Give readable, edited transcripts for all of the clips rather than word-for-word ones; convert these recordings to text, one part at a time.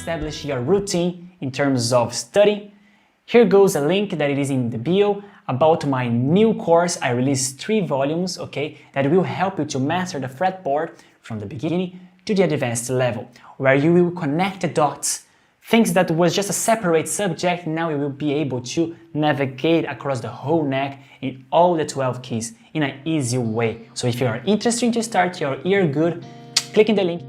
establish your routine in terms of study, here goes a link that it is in the bio about my new course. I released 3 volumes, okay, that will help you to master the fretboard from the beginning to the advanced level, where you will connect the dots. Things that was just a separate subject, now you will be able to navigate across the whole neck in all the 12 keys in an easy way. So if you are interested to start your year good, click in the link.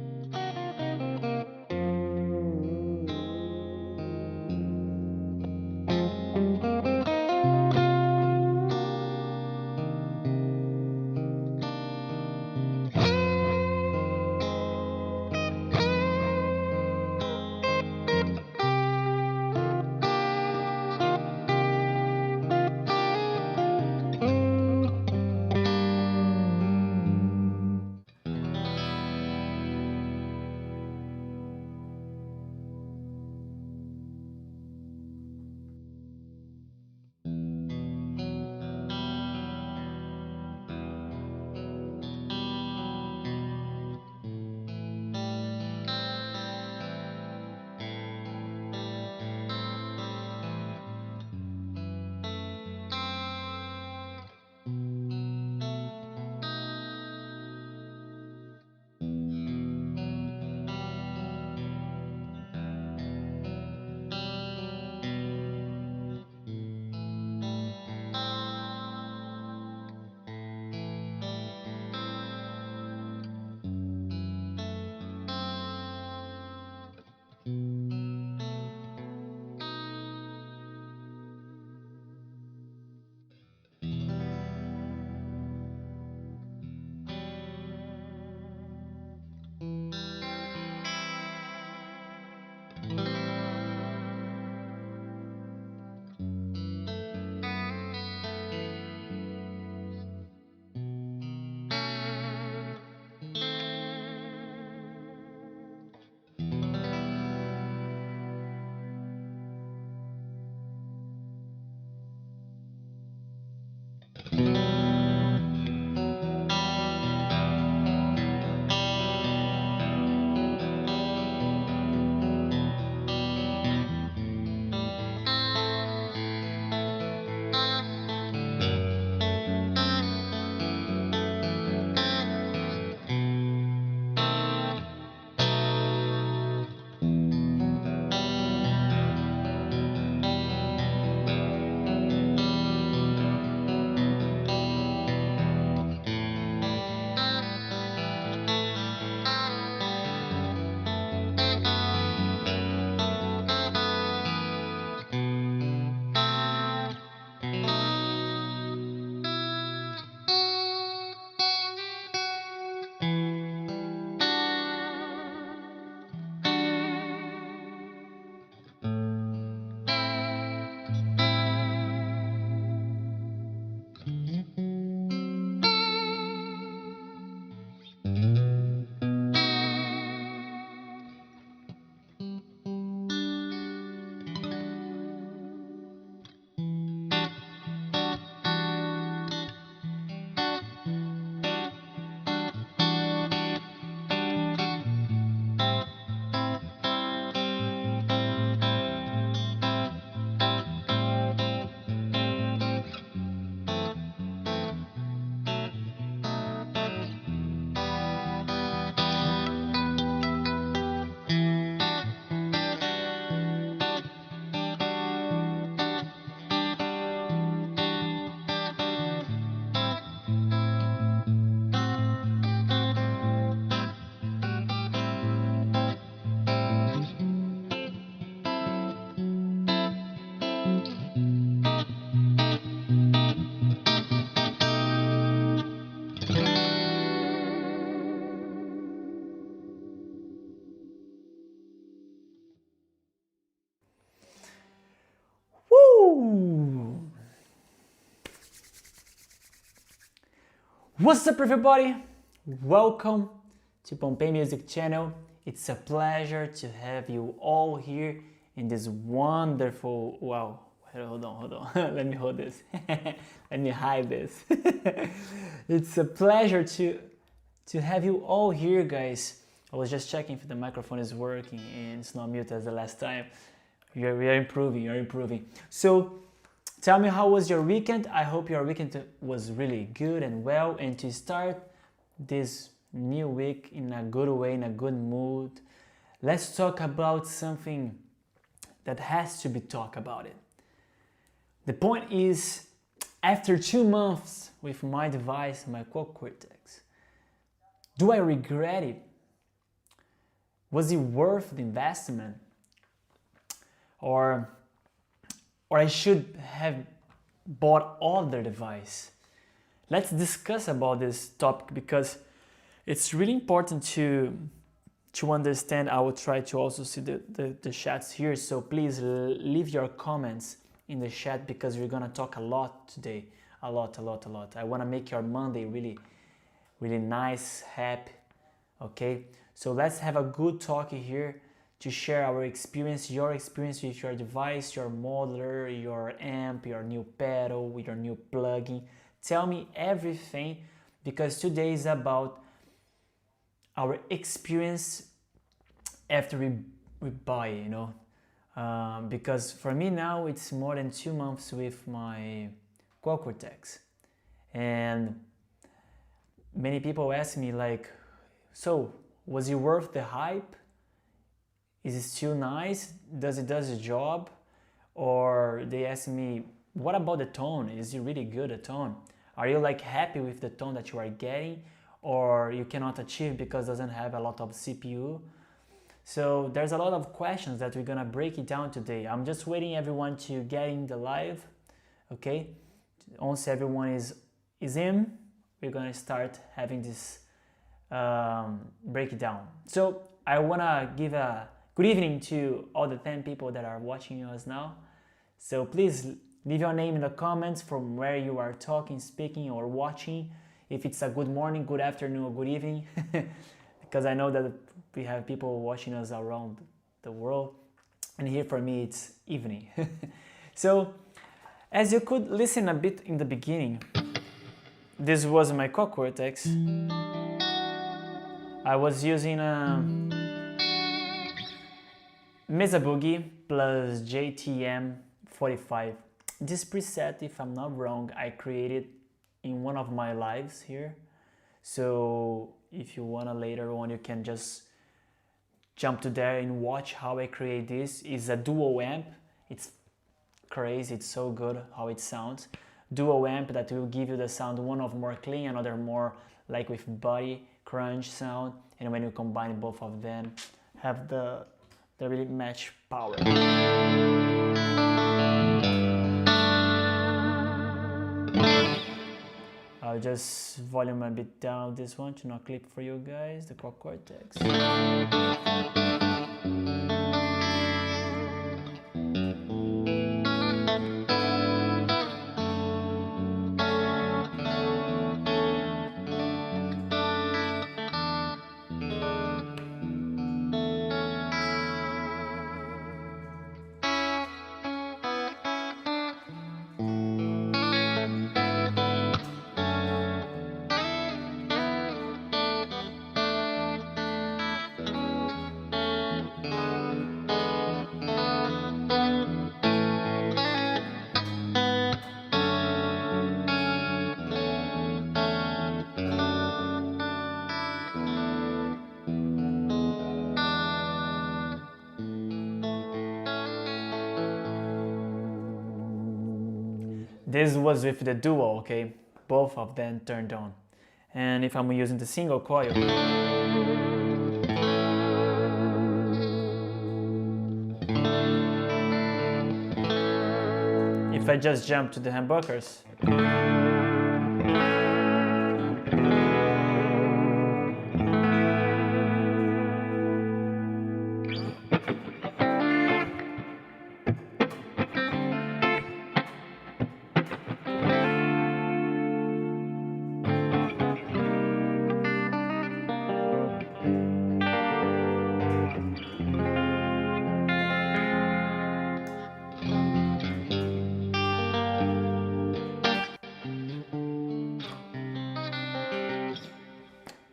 What's up everybody? Welcome to 𝗏𝗏𝗀 Music Channel. It's a pleasure to have you all here in this wonderful, wow, hold on, let me hold this, let me hide this. It's a pleasure to have you all here, guys, I was just checking if the microphone is working and it's not muted as the last time. We are improving, you're improving. So tell me, how was your weekend? I hope your weekend was really good and well, and to start this new week in a good way, in a good mood, let's talk about something that has to be talked about it. The point is, after 2 months with my device, my Quad Cortex, do I regret it? Was it worth the investment? Or I should have bought other device? Let's discuss about this topic because it's really important to understand. I will try to also see the chats here, so please leave your comments in the chat because we're gonna talk a lot today. A lot. I wanna make your Monday really, really nice, happy, okay? So let's have a good talk here to share our experience, your experience with your device, your modeler, your amp, your new pedal, with your new plugin. Tell me everything, because today is about our experience after we buy it, you know. Because for me now it's more than 2 months with my Quad Cortex, and many people ask me like, so was it worth the hype? Is it still nice? Does it do the job? Or they ask me, what about the tone? Is it really good, the tone? Are you like happy with the tone that you are getting, or you cannot achieve because it doesn't have a lot of CPU? So there's a lot of questions that we're gonna break it down today. I'm just waiting everyone to get in the live, okay? Once everyone is in, we're gonna start having this breakdown. So I wanna give a good evening to all the 10 people that are watching us now. So please leave your name in the comments from where you are talking, speaking, or watching. If it's a good morning, good afternoon, or good evening, because I know that we have people watching us around the world, and here for me it's evening. So as you could listen a bit in the beginning, this was my Quad Cortex. I was using a Mesa Boogie plus JTM45. This preset, if I'm not wrong, I created in one of my lives here. So if you wanna later on, you can just jump to there and watch how I create this. It's a dual amp. It's crazy, it's so good how it sounds. Dual amp that will give you the sound, one of more clean, another more like with body crunch sound, and when you combine both of them, have the really match power. I'll just volume a bit down this one to not clip for you guys, the Quad Cortex. This was with the dual, okay? Both of them turned on. And if I'm using the single coil, if I just jump to the humbuckers,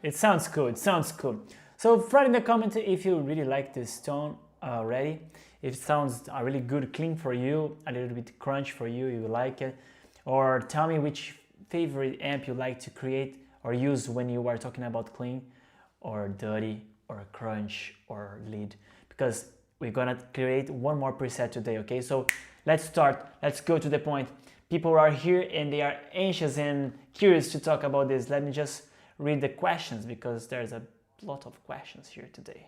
it sounds cool, it sounds cool. So write in the comment if you really like this tone already. If it sounds a really good clean for you, a little bit crunch for you, you like it. Or tell me which favorite amp you like to create or use when you are talking about clean or dirty or crunch or lead, because we're gonna create one more preset today, okay? So let's start, let's go to the point. People are here and they are anxious and curious to talk about this. Let me just read the questions because there's a lot of questions here today.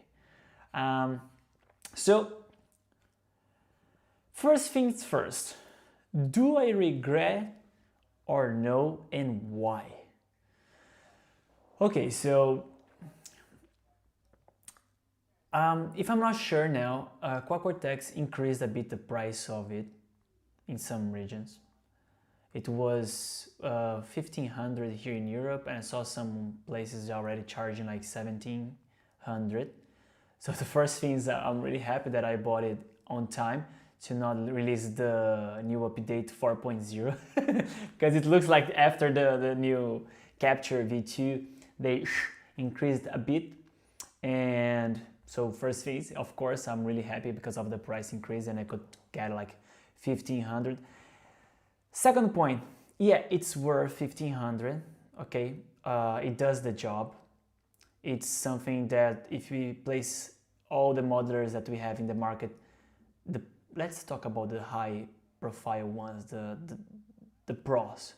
So first things first, do I regret or no, and why? Okay, so if I'm not sure now, Quad Cortex increased a bit the price of it in some regions. It was 1,500 here in Europe, and I saw some places already charging like 1,700. So the first thing is that I'm really happy that I bought it on time to not release the new update 4.0 because it looks like after the new Capture V2 they increased a bit. And so first phase, of course, I'm really happy because of the price increase and I could get like 1,500. Second point, yeah, it's worth 1,500, okay? It does the job. It's something that if we place all the modelers that we have in the market, let's talk about the high profile ones, the pros.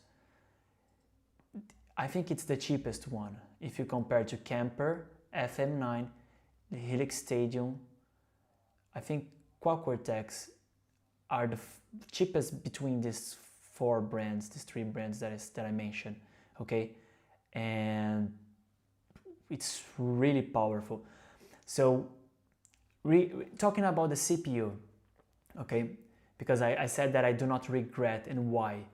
I think it's the cheapest one. If you compare to Camper, FM9, the Helix Stadium, I think Quad Cortex are the cheapest between these four brands, these three brands that I mentioned, okay? And it's really powerful. So talking about the CPU, okay, because I said that I do not regret, and why?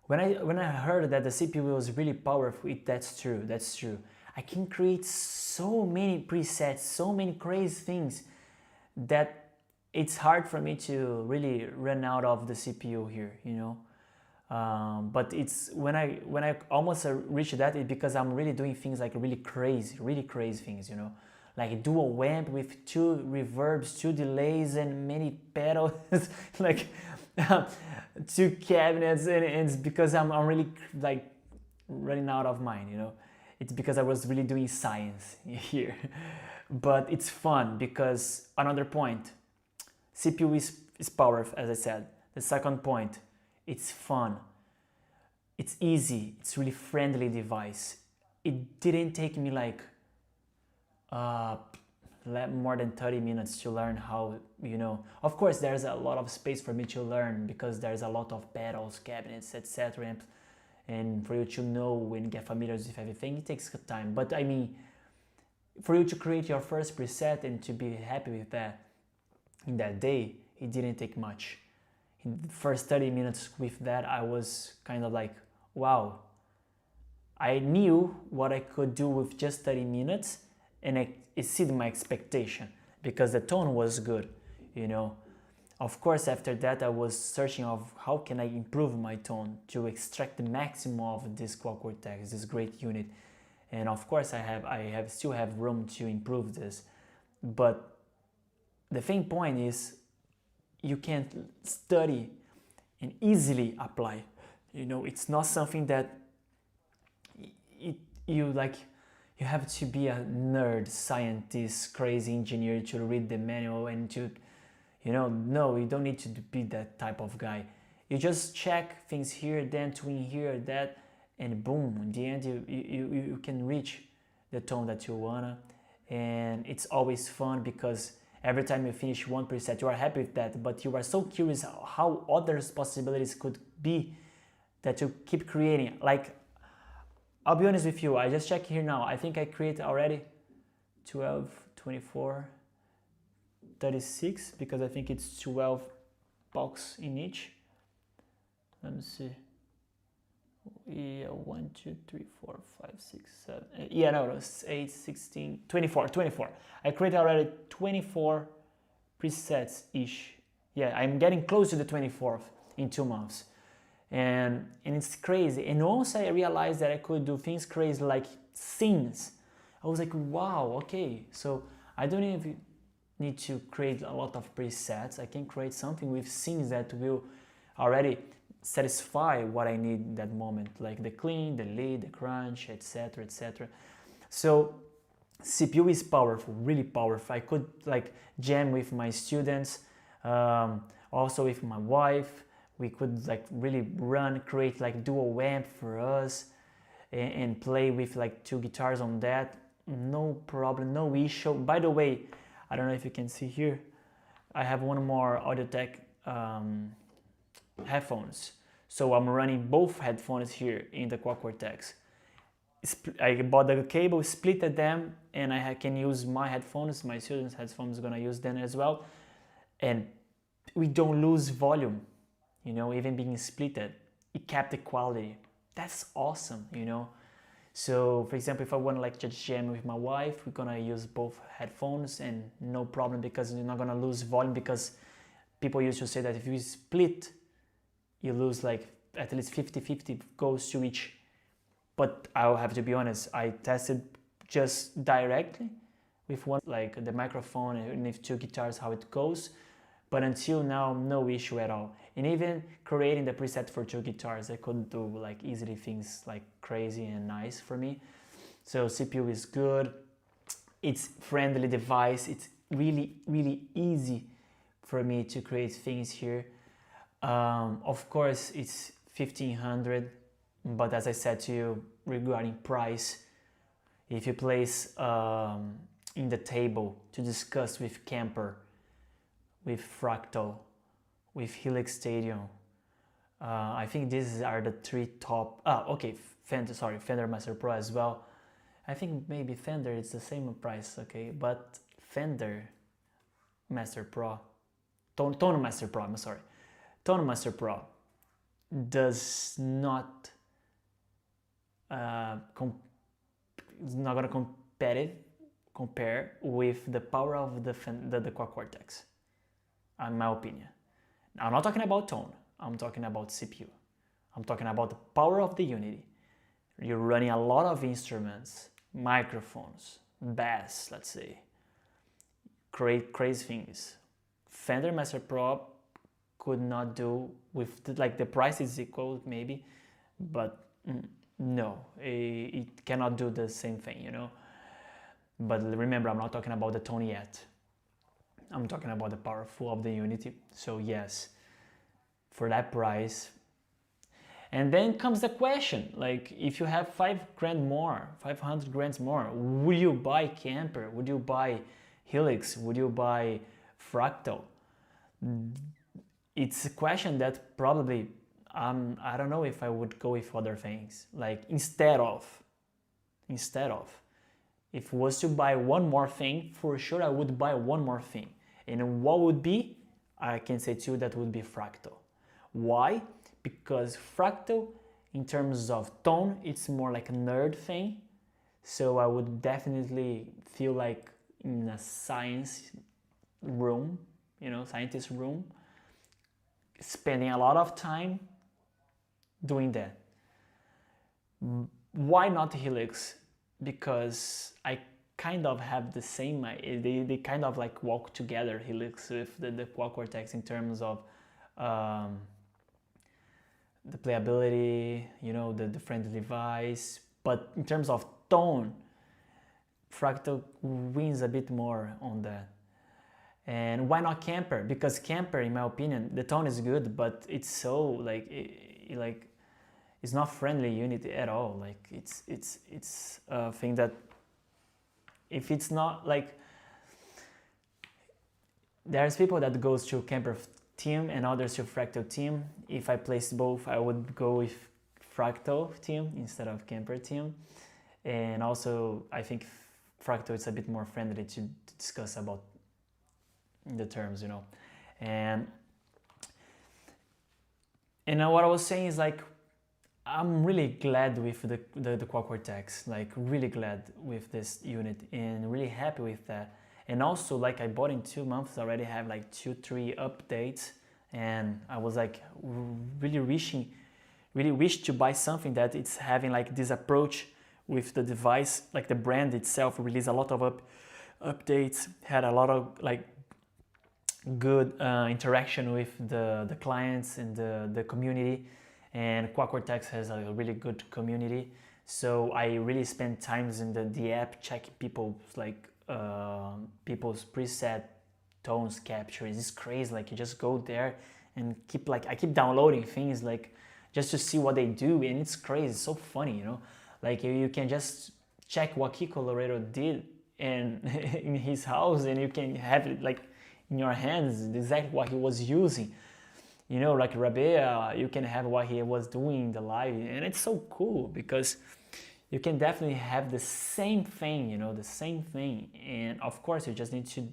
When I heard that the CPU was really powerful, that's true. I can create so many presets, so many crazy things that it's hard for me to really run out of the CPU here, you know. But it's when I almost reach that, it's because I'm really doing things like really crazy things, you know, like dual amp with 2 reverbs, 2 delays, and many pedals, like 2 cabinets, and it's because I'm really like running out of mine, you know. It's because I was really doing science here. But it's fun because another point, CPU is powerful, as I said. The second point, it's fun, it's easy, it's really friendly device. It didn't take me like more than 30 minutes to learn how, you know. Of course, there's a lot of space for me to learn because there's a lot of pedals, cabinets, etc. And for you to know and get familiar with everything, it takes time. But I mean, for you to create your first preset and to be happy with that in that day, it didn't take much. In the first 30 minutes with that, I was kind of like, wow. I knew what I could do with just 30 minutes, and it exceeded my expectation because the tone was good, you know. Of course, after that, I was searching of how can I improve my tone to extract the maximum of this Quad Cortex, this great unit. And of course, I still have room to improve this. But the main point is you can study and easily apply. You know, it's not something that you have to be a nerd, scientist, crazy engineer to read the manual and to, you know, no, you don't need to be that type of guy. You just check things here, then twin here, that, and boom, in the end you can reach the tone that you wanna. And it's always fun because every time you finish one preset, you are happy with that, but you are so curious how other possibilities could be that you keep creating. Like, I'll be honest with you, I just check here now. I think I created already 12, 24, 36, because I think it's 12 box in each. Let me see. Yeah, 1, 2, 3, 4, 5, 6, 7. Yeah, no, it's 8, 16, 24. I created already 24 presets ish. Yeah, I'm getting close to the 24th in 2 months. And it's crazy. And also I realized that I could do things crazy like scenes. I was like, wow, okay, so I don't even need to create a lot of presets. I can create something with scenes that will already satisfy what I need in that moment, like the clean, the lead, the crunch, etc, etc. So CPU is powerful, really powerful. I could like jam with my students, also with my wife. We could like really create like dual amp for us and play with like 2 guitars on that. No problem, no issue. By the way, I don't know if you can see here, I have one more Audio-Tech headphones. So I'm running both headphones here in the Quad Cortex. I bought the cable, splitted them, and I can use my headphones, my students' headphones, gonna use them as well. And we don't lose volume, you know, even being splitted. It kept the quality. That's awesome, you know. So for example, if I want to like just jam with my wife, we're gonna use both headphones and no problem, because you're not gonna lose volume, because people used to say that if you split, you lose like at least 50-50 goes to each. But I'll have to be honest, I tested just directly with one, like the microphone and with 2 guitars, how it goes. But until now, no issue at all. And even creating the preset for 2 guitars, I could do like easily things like crazy and nice for me. So CPU is good. It's friendly device. It's really, really easy for me to create things here. Of course, it's 1500, but as I said to you regarding price, if you place in the table to discuss with 𝗵𝗄𝗃, with Fractal, with Helix Stadium, I think these are the 3 top. Okay, Fender Master Pro as well. I think maybe Fender is the same price, okay, but Fender Master Pro, Tone Master Pro, I'm sorry, Tone Master Pro does not it's not gonna compare with the power of the Quad Cortex, in my opinion. Now, I'm not talking about tone, I'm talking about CPU. I'm talking about the power of the Unity. You're running a lot of instruments, microphones, bass, let's say, create crazy things. Fender Master Pro could not do with the price is equal maybe, but no, it cannot do the same thing, you know. But remember, I'm not talking about the tone yet. I'm talking about the powerful of the Unity. So yes, for that price. And then comes the question, like, if you have 5 grand more, 500 grand more, would you buy 𝗵𝗃? Would you buy Helix? Would you buy Fractal? It's a question that probably, I don't know if I would go with other things. Like, instead of, if it was to buy one more thing, for sure I would buy one more thing. And what would be? I can say too, that would be Fractal. Why? Because Fractal, in terms of tone, it's more like a nerd thing. So I would definitely feel like in a science room, you know, scientist room, spending a lot of time doing that. Why not Helix? Because I kind of have the same, they kind of like walk together, Helix with the Quad Cortex, in terms of the playability, you know, the friendly device. But in terms of tone, Fractal wins a bit more on that. And why not 𝗵𝗃? Because 𝗵𝗃, in my opinion, the tone is good, but it's so like it's not friendly Unity at all. Like it's a thing that if it's not like, there's people that goes to 𝗵𝗃 team and others to Fractal team. If I placed both, I would go with Fractal team instead of 𝗵𝗃 team. And also, I think Fractal is a bit more friendly to discuss about the terms, you know. And what I was saying is, like, I'm really glad with the Quad Cortex, like really glad with this unit and really happy with that. And also, like, I bought in 2 months already, have like 2-3 updates, and I was like really wish to buy something that it's having like this approach with the device, like the brand itself released a lot of updates, had a lot of like good interaction with the clients and the community, and Quad Cortex has a really good community. So I really spend times in the app checking people's preset tones captures. It's crazy. Like you just go there and I keep downloading things like just to see what they do, and it's crazy. It's so funny, you know. Like you can just check what 𝗙𝗂𝗄𝗏 did and in his house, and you can have it like in your hands exactly what he was using. You know, like 𝗏𝗶𝗏, you can have what he was doing in the live, and it's so cool because you can definitely have the same thing, you know, the same thing. And of course, you just need to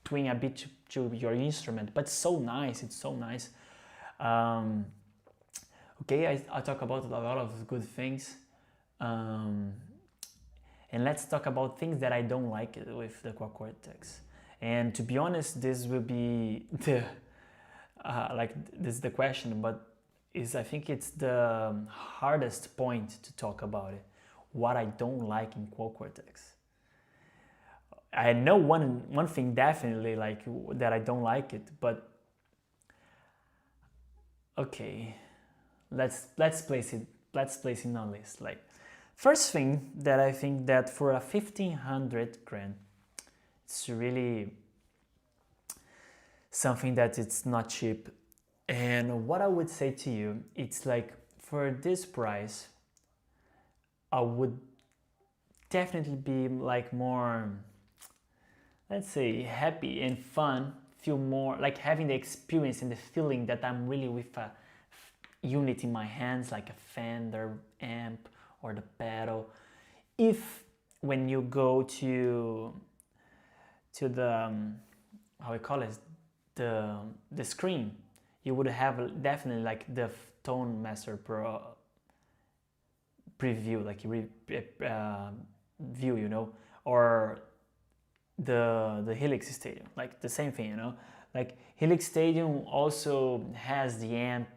twin a bit to your instrument, but it's so nice. It's so nice. Okay, I talk about a lot of good things. And let's talk about things that I don't like with the Quad Cortex. And to be honest, this will be the this is the question, but I think it's the hardest point to talk about it. What I don't like in Quad Cortex. I know one thing definitely like that I don't like it, but okay, let's place it in a list. Like, first thing that I think that for a 1500 grand, it's really something that it's not cheap. And what I would say to you, it's like for this price, I would definitely be like more, let's say, happy and fun, feel more like having the experience and the feeling that I'm really with a unit in my hands, like a Fender amp or the pedal. If when you go to the how we call it, the screen, you would have definitely like the 𝗏𝗏𝗄𝗏 Pro preview, like view, you know, or the Helix Stadium, like the same thing, you know. Like Helix Stadium also has the amp,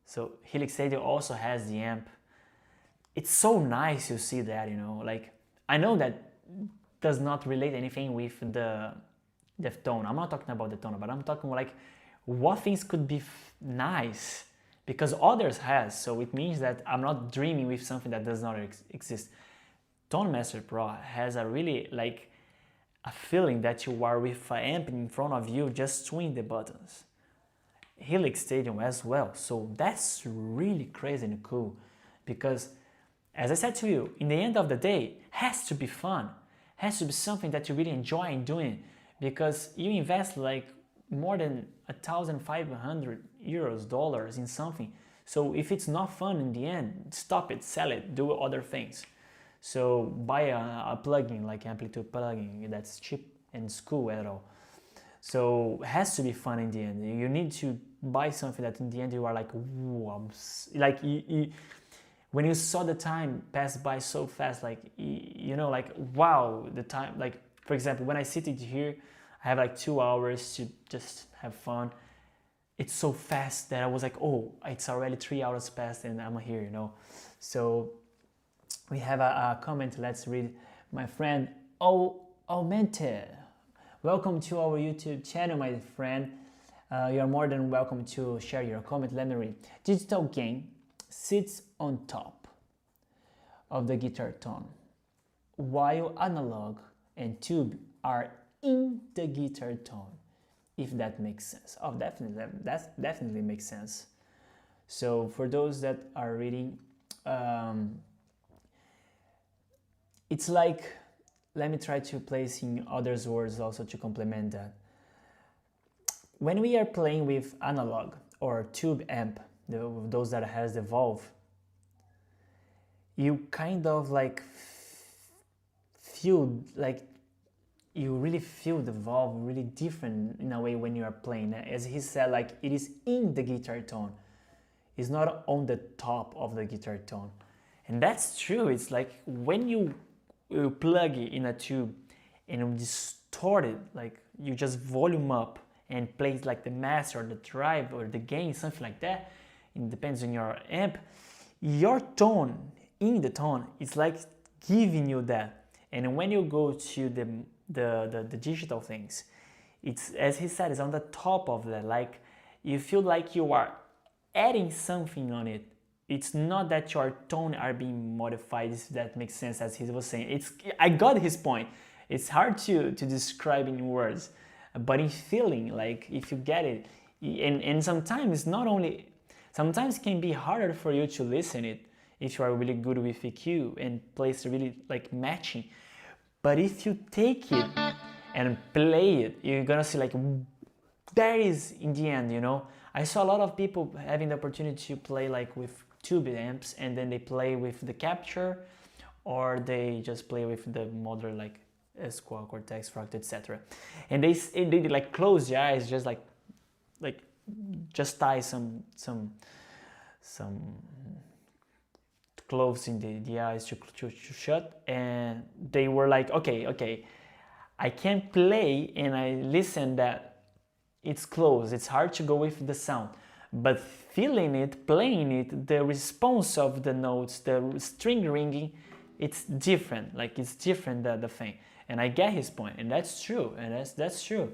so Helix Stadium also has the amp. It's so nice to see that, you know. Like I know that does not relate anything with the tone. I'm not talking about the tone, but I'm talking like what things could be nice because others has. So it means that I'm not dreaming with something that does not exist. 𝗏𝗏𝗄𝗏 Pro has a really like a feeling that you are with an amp in front of you, just swing the buttons. Helix Stadium as well. So that's really crazy and cool because, as I said to you, in the end of the day, has to be fun, has to be something that you really enjoy doing, because you invest like more than $1,500 in something. So if it's not fun in the end, stop it, sell it, do other things. So buy a plugin like AmpliTube plugin that's cheap and it's cool at all. So it has to be fun in the end. You need to buy something that in the end you are like, like when you saw the time pass by so fast, like, you know, like, wow, the time, like, for example, when I sit here, I have like 2 hours to just have fun. It's so fast that I was like, oh, it's already 3 hours past and I'm here, you know. So we have a comment, let's read. My friend 𝗏𝗏𝗀𝗀, welcome to our YouTube channel, my friend. You are more than welcome to share your comment. Let me read. Digital gain sits on top of the guitar tone, while analog and tube are in the guitar tone, if that makes sense. Oh, definitely, that definitely makes sense. So for those that are reading, it's like, let me try to place in others' words also to complement that. When we are playing with analog or tube amp, those that has the valve, you kind of like feel like you really feel the valve really different in a way when you are playing. As he said, like it is in the guitar tone. It's not on the top of the guitar tone. And that's true. It's like when you plug it in a tube and you distort it, like you just volume up and play like the master or the drive or the gain, something like that. It depends on your amp. Your tone in the tone, it's like giving you that. And when you go to the digital things, it's, as he said, it's on the top of that. Like you feel like you are adding something on it. It's not that your tone are being modified, if that makes sense, as he was saying. I got his point. It's hard to describe in words, but in feeling, like if you get it, and sometimes not only, sometimes it can be harder for you to listen it if you are really good with EQ and place really like matching. But if you take it and play it, you're gonna see like there is in the end, you know. I saw a lot of people having the opportunity to play like with tube amps, and then they play with the capture, or they just play with the modular like 𝗚𝘂𝗶𝘁, Cortex, Fractal, etc. And they like close your eyes, just like just tie some clothes in the eyes to shut, and they were like, okay, I can play and I listen that it's closed, it's hard to go with the sound, but feeling it, playing it, the response of the notes, the string ringing, it's different, like it's different the thing. And I get his point, and that's true, and that's true.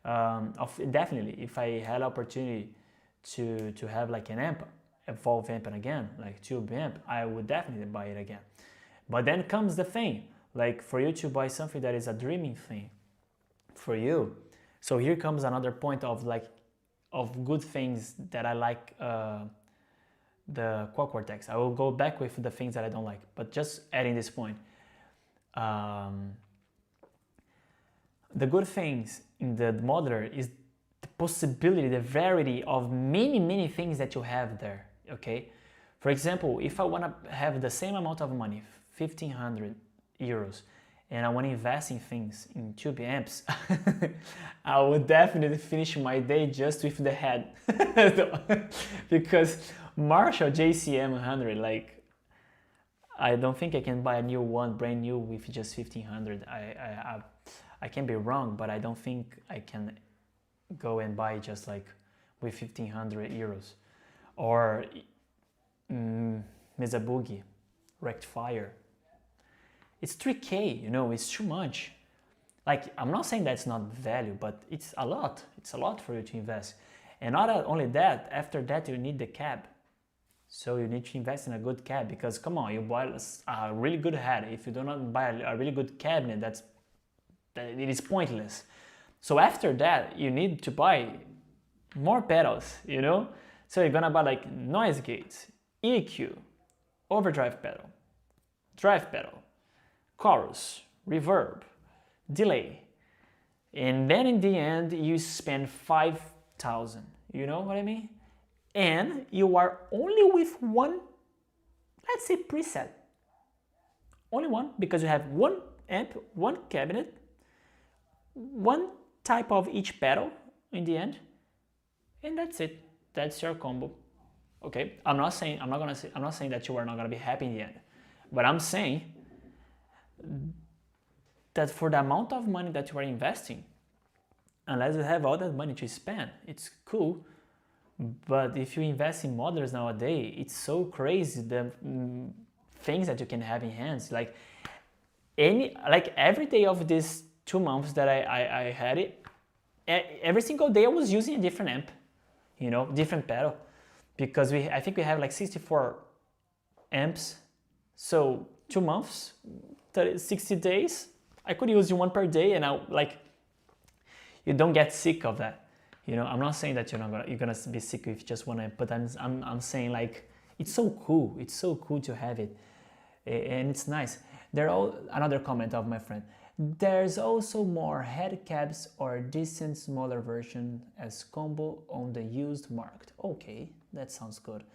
Definitely, if I had opportunity to have like an amp, Evolve amp again, like tube amp, I would definitely buy it again. But then comes the thing, like for you to buy something that is a dreaming thing for you. So here comes another point of like of good things that I like the Quad Cortex. I will go back with the things that I don't like, but just adding this point. The good things in the modular is the possibility, the variety of many things that you have there. Okay, for example, if I want to have the same amount of money, 1,500 euros, and I want to invest in things, in tube amps, I would definitely finish my day just with the head. Because Marshall JCM100, like, I don't think I can buy a new one, brand new, with just 1,500. I can be wrong, but I don't think I can go and buy just like with 1,500 euros. Or 𝗏𝗲𝗏𝗀 rectifier. It's 3K, you know, it's too much. Like, I'm not saying that's not value, but it's a lot. It's a lot for you to invest. And not only that, after that you need the cab. So you need to invest in a good cab, because come on, you buy a really good head. If you do not buy a really good cabinet, it is pointless. So after that, you need to buy more pedals, you know? So you're gonna buy like noise gates, EQ, overdrive pedal, drive pedal, chorus, reverb, delay. And then in the end, you spend 5,000, you know what I mean? And you are only with one, let's say, preset. Only one, because you have one amp, one cabinet, one type of each pedal in the end, and that's it. That's your combo. Okay, I'm not saying that you are not gonna be happy in the end, but I'm saying that for the amount of money that you are investing, unless you have all that money to spend, it's cool. But if you invest in models nowadays, it's so crazy the things that you can have in hands. Like every day of these 2 months that I had it, every single day I was using a different amp, you know, different pedal, because I think we have like 64 amps. So 2 months, 60 days, I could use one per day, and you don't get sick of that. You know, I'm not saying that you're gonna be sick with just one amp, but I'm saying like it's so cool. It's so cool to have it, and it's nice. Another comment of my friend. There's also more head cabs or decent smaller version as combo on the used market. Okay, that sounds good.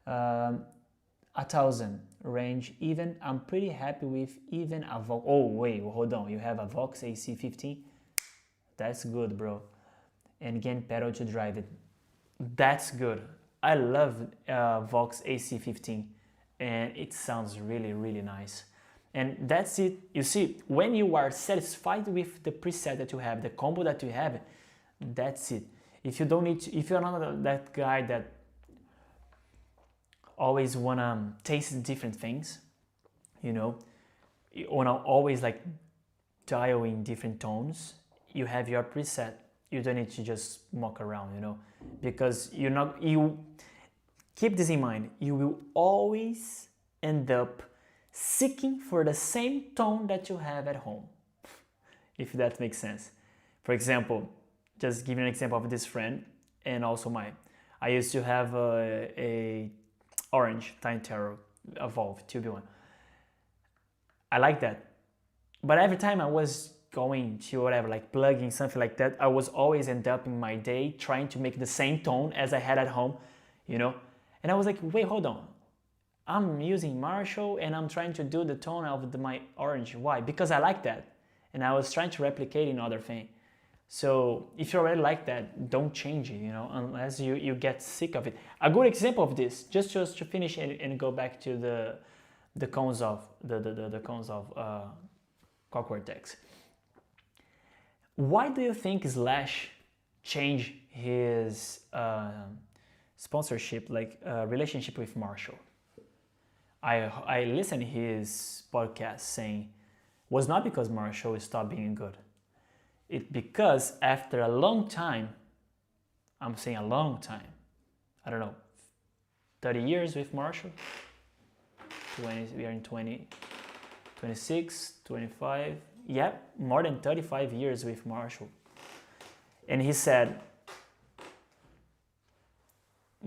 1,000 range even. I'm pretty happy with even a Vox. Oh wait, hold on. You have a Vox AC15? That's good, bro. And gain pedal to drive it. That's good. I love Vox AC15, and it sounds really nice. And that's it. You see, when you are satisfied with the preset that you have, the combo that you have, that's it. If you don't need to, if you're not that guy that always wanna taste different things, you know, you wanna always like dial in different tones, you have your preset. You don't need to just muck around, you know, because you keep this in mind, you will always end up seeking for the same tone that you have at home, if that makes sense. For example, just give you an example of this friend and also mine. I used to have a orange Time Terror Evolve 2B1. I like that, but every time I was going to whatever, like plugging something like that, I was always end up in my day trying to make the same tone as I had at home, you know. And I was like, wait, hold on, I'm using Marshall and I'm trying to do the tone of my orange. Why? Because I like that, and I was trying to replicate in other thing. So if you already like that, don't change it, you know, unless you get sick of it. A good example of this, just to finish and go back to the cones of Quad Cortex. Why do you think 𝗏 changed his sponsorship, like relationship with Marshall? I listened to his podcast saying was not because Marshall stopped being good. It's because after a long time, I'm saying a long time, I don't know, 30 years with Marshall, we are in 26, 25, yeah, more than 35 years with Marshall. And he said,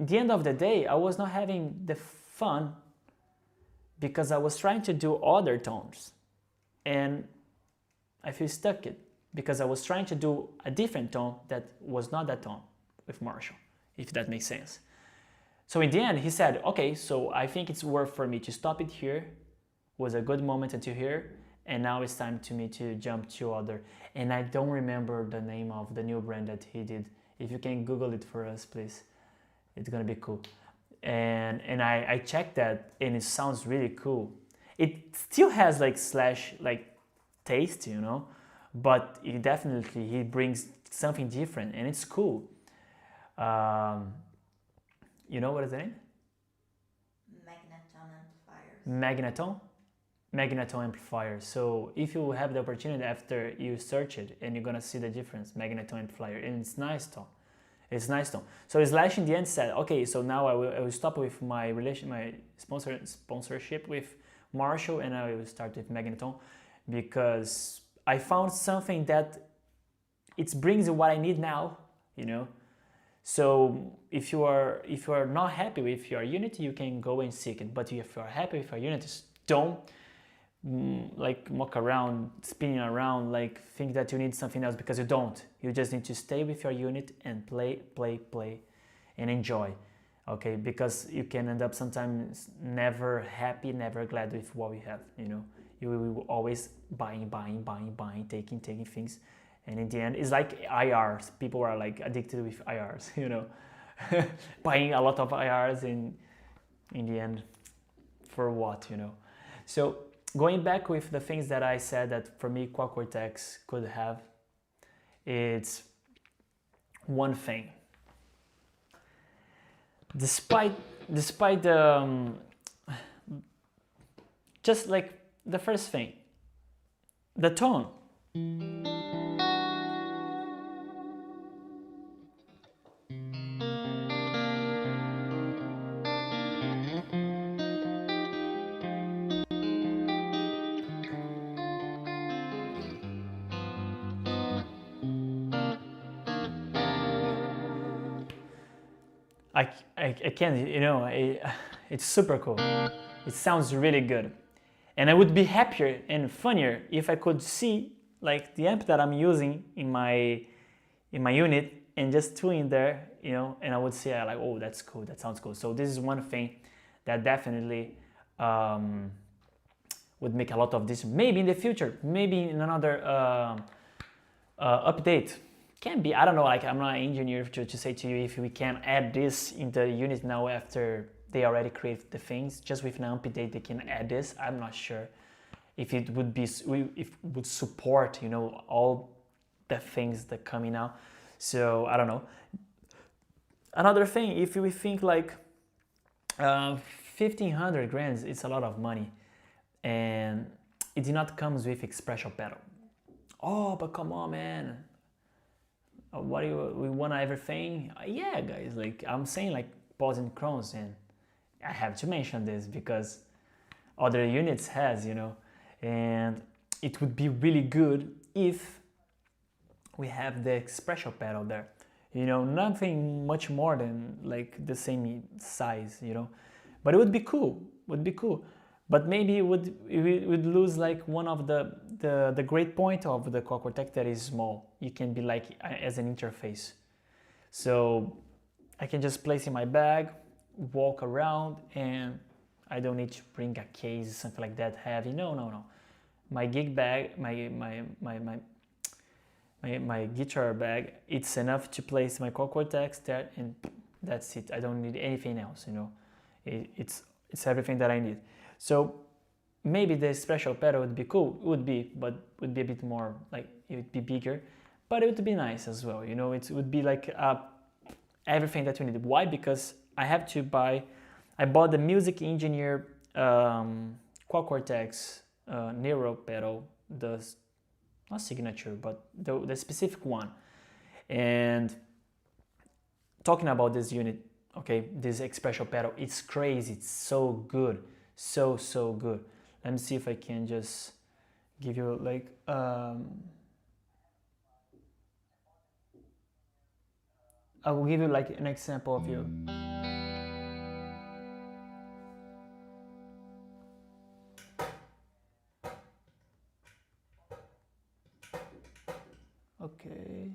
at the end of the day, I was not having the fun because I was trying to do other tones. And I feel stuck because I was trying to do a different tone that was not that tone with Marshall, if that makes sense. So in the end, he said, okay, so I think it's worth for me to stop it here. Was a good moment until here. And now it's time to me to jump to other. And I don't remember the name of the new brand that he did. If you can Google it for us, please. It's gonna be cool. And I checked that and it sounds really cool. It still has like /, like taste, you know, but he brings something different and it's cool. You know what is the name? Magneton amplifier. So if you have the opportunity after you search it, and you're gonna see the difference, Magneton amplifier, and it's nice tone. It's nice tone. So 𝗏 in the end said, okay, so now I will stop with my sponsorship with Marshall, and I will start with Magneton because I found something that it brings what I need now, you know. So if you are not happy with your unit, you can go and seek it. But if you are happy with your unit, don't like muck around, spinning around, like think that you need something else, because you don't. You just need to stay with your unit and play, and enjoy. Okay, because you can end up sometimes never happy, never glad with what we have. You know, you will always buying, taking things. And in the end, it's like IRs. People are like addicted with IRs, you know, buying a lot of IRs in the end, for what, you know? So going back with the things that I said that for me Quad Cortex could have, it's one thing. Despite the just like the first thing, the tone. I can't, you know, it's super cool. It sounds really good. And I would be happier and funnier if I could see like the amp that I'm using in my unit and just tune there, you know, and I would say like, oh, that's cool, that sounds cool. So this is one thing that definitely would make a lot of this. Maybe in the future, maybe in another update. Can be, I don't know, like I'm not an engineer to say to you if we can add this in the unit now after they already create the things. Just with an update they can add this. I'm not sure if it would be, if it would support, you know, all the things that coming now. So I don't know. Another thing, if we think like 1500 grams, it's a lot of money, and it did not comes with expression pedal. Oh, but come on, man. What do you, we want everything? Yeah, guys, like I'm saying, like pause and crons, and I have to mention this because other units has, you know, and it would be really good if we have the expression pedal there. You know, nothing much more than like the same size, you know, but it would be cool, But maybe it would lose like one of the great point of the Quad Cortex, that is small. You can be like as an interface. So I can just place in my bag, walk around, and I don't need to bring a case, something like that heavy. No. My gig bag, my guitar bag, it's enough to place my Quad Cortex there, and that's it. I don't need anything else, you know. It's everything that I need. So maybe the special pedal would be cool, but would be a bit more, like it would be bigger, but it would be nice as well, you know. It would be like everything that you need. Why? Because I bought the Music Engineer Quad Cortex Neural pedal, not signature, but the specific one. And talking about this unit, okay, this expression pedal, it's crazy, it's so good. So good. Let me see if I can just give you like I will give you like an example of you. Okay.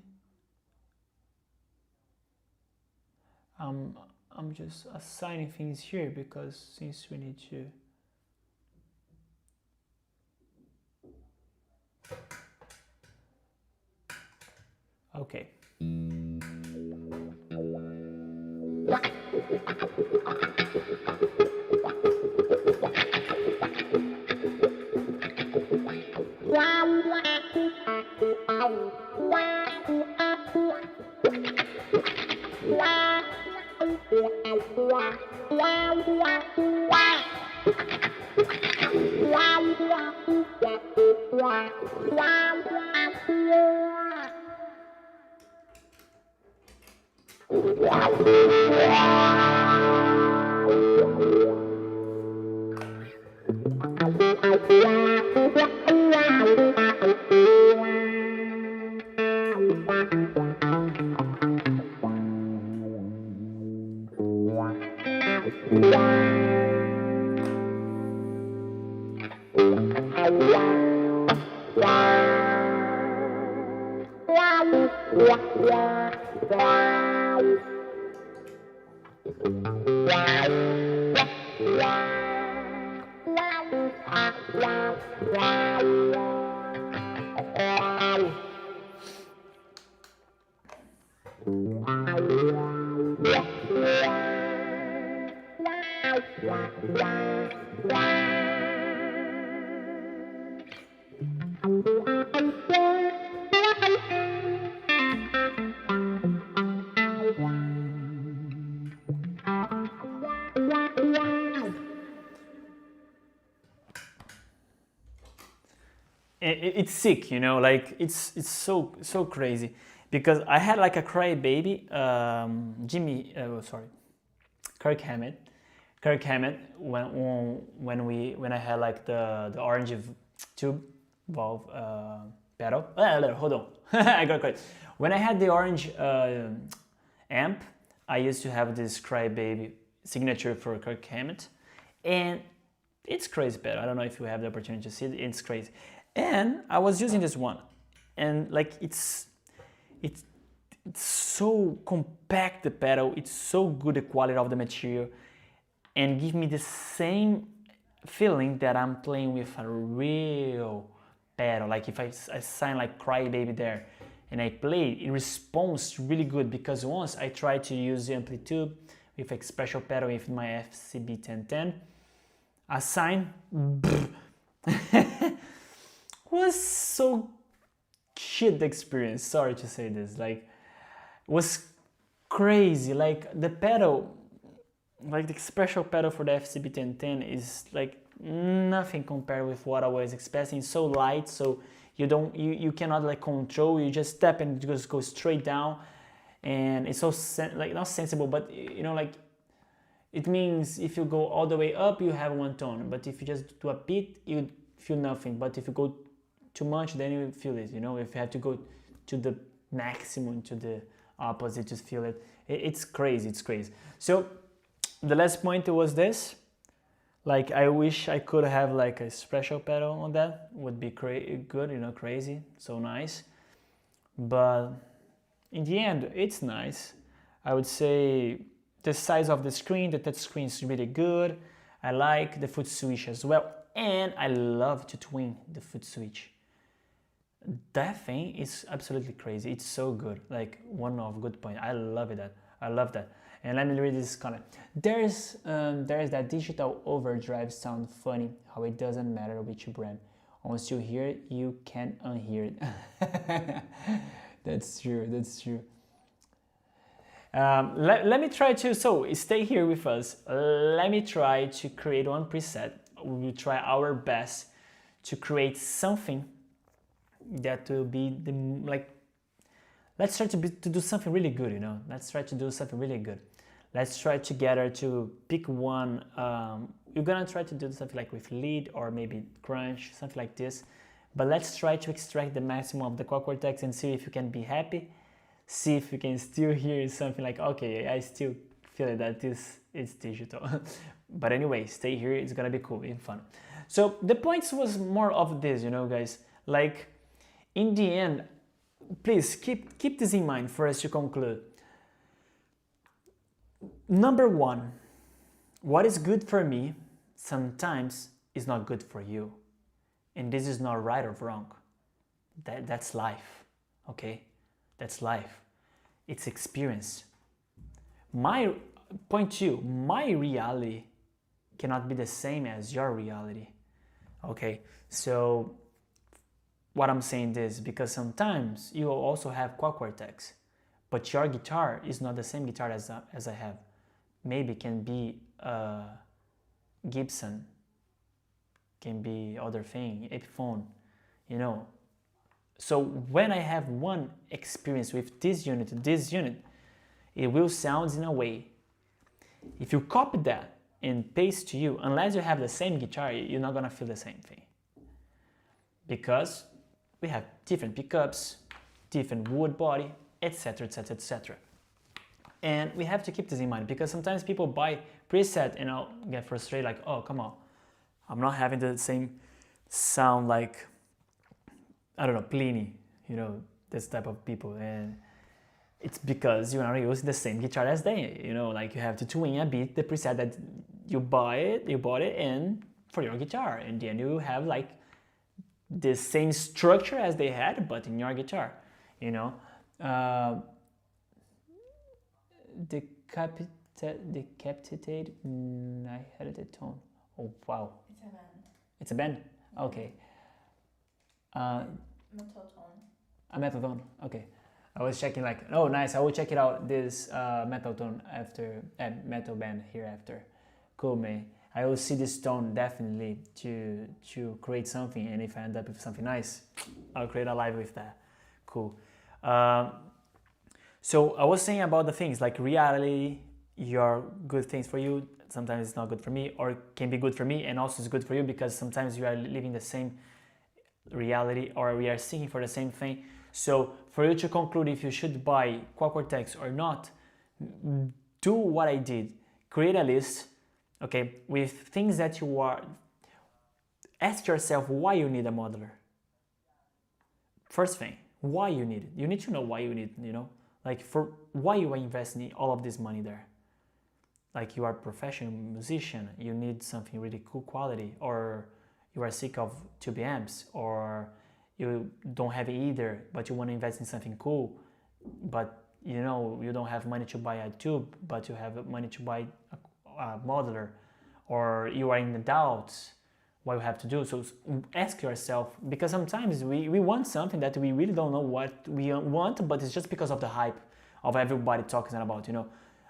I'm just assigning things here because since we need to. Okay. It's sick, you know, like it's so crazy, because I had like a crybaby 𝗏𝗏𝗏 when I had like the orange tube valve pedal. Hold on, I got quiet. When I had the orange amp, I used to have this crybaby signature for 𝗏𝗏𝗏, and it's crazy pedal. I don't know if you have the opportunity to see it. It's crazy. And I was using this one, and like it's so compact, the pedal, it's so good, the quality of the material, and give me the same feeling that I'm playing with a real pedal. Like if I sign like crybaby there and I play, it responds really good, because once I tried to use the AmpliTube with expression pedal with my FCB 1010, I sign was so shit experience, sorry to say this, like was crazy. Like the pedal, like the special pedal for the FCB1010 is like nothing compared with what I was expecting. It's so light, so you cannot like control. You just step and just go straight down, and it's so like not sensible, but you know, like it means if you go all the way up, you have one tone, but if you just do a bit, you feel nothing. But if you go too much, then you feel it. You know, if you have to go to the maximum, to the opposite, just feel it. It's crazy. It's crazy. So the last point was this. Like, I wish I could have like a special pedal on that. Would be good, you know, crazy, so nice. But in the end, it's nice. I would say the size of the screen, the touch screen is really good. I like the foot switch as well. And I love to twin the foot switch. That thing is absolutely crazy. It's so good. Like, one of good point. I love it. I love that. And let me read this comment. There's that digital overdrive sound funny, how it doesn't matter which brand. Once you hear it, you can't unhear it. That's true, that's true. Let me try to, so stay here with us. Let me try to create one preset. We will try our best to create something that will be the, like, let's try to do something really good, you know. Let's try to do something really good. Let's try together to pick one. You're gonna try to do something like with lead or maybe crunch, something like this. But let's try to extract the maximum of the Quad Cortex and see if you can be happy. See if you can still hear something like, okay, I still feel that this is digital. But anyway, stay here. It's gonna be cool and fun. So the points was more of this, you know, guys. Like, in the end, please keep this in mind for us to conclude. Number one, what is good for me sometimes is not good for you. And this is not right or wrong. That's life, okay? That's life. It's experience. My point two, my reality cannot be the same as your reality, okay? So what I'm saying is because sometimes you will also have Quad Cortex, but your guitar is not the same guitar as I have. Maybe can be Gibson, can be other thing, Epiphone, you know. So when I have one experience with this unit, it will sound in a way. If you copy that and paste to you, unless you have the same guitar, you're not gonna feel the same thing. Because we have different pickups, different wood body, etc, etc, etc. And we have to keep this in mind because sometimes people buy preset and I'll get frustrated like, oh, come on, I'm not having the same sound like, I don't know, Pliny, you know, this type of people. And it's because you're not using the same guitar as they, you know, like you have to twin a bit the preset that you bought it and for your guitar. And then you have like the same structure as they had, but in your guitar, you know. 𝗙𝗵𝗁𝗂𝗃, I had a tone. Oh wow. It's a bend. Okay. Metal tone. A metal tone. Okay. I was checking like, oh nice. I will check it out. This metal tone after metal band here after. Cool, man. I will see this tone definitely to create something, and if I end up with something nice, I'll create a live with that. Cool. So I was saying about the things like reality, your good things for you, sometimes it's not good for me, or it can be good for me and also it's good for you because sometimes you are living the same reality or we are seeking for the same thing. So for you to conclude if you should buy Quad Cortex or not, do what I did. Create a list, okay, with things that you are. Ask yourself why you need a modeler. First thing, why you need it. You need to know why you need it, you know. Like for why you are investing all of this money there. Like you are a professional musician, you need something really cool quality, or you are sick of tube amps, or you don't have it either, but you want to invest in something cool, but you know you don't have money to buy a tube, but you have money to buy a modeler, or you are in the doubts what you have to do. So ask yourself, because sometimes we want something that we really don't know what we want, but it's just because of the hype of everybody talking about, you know.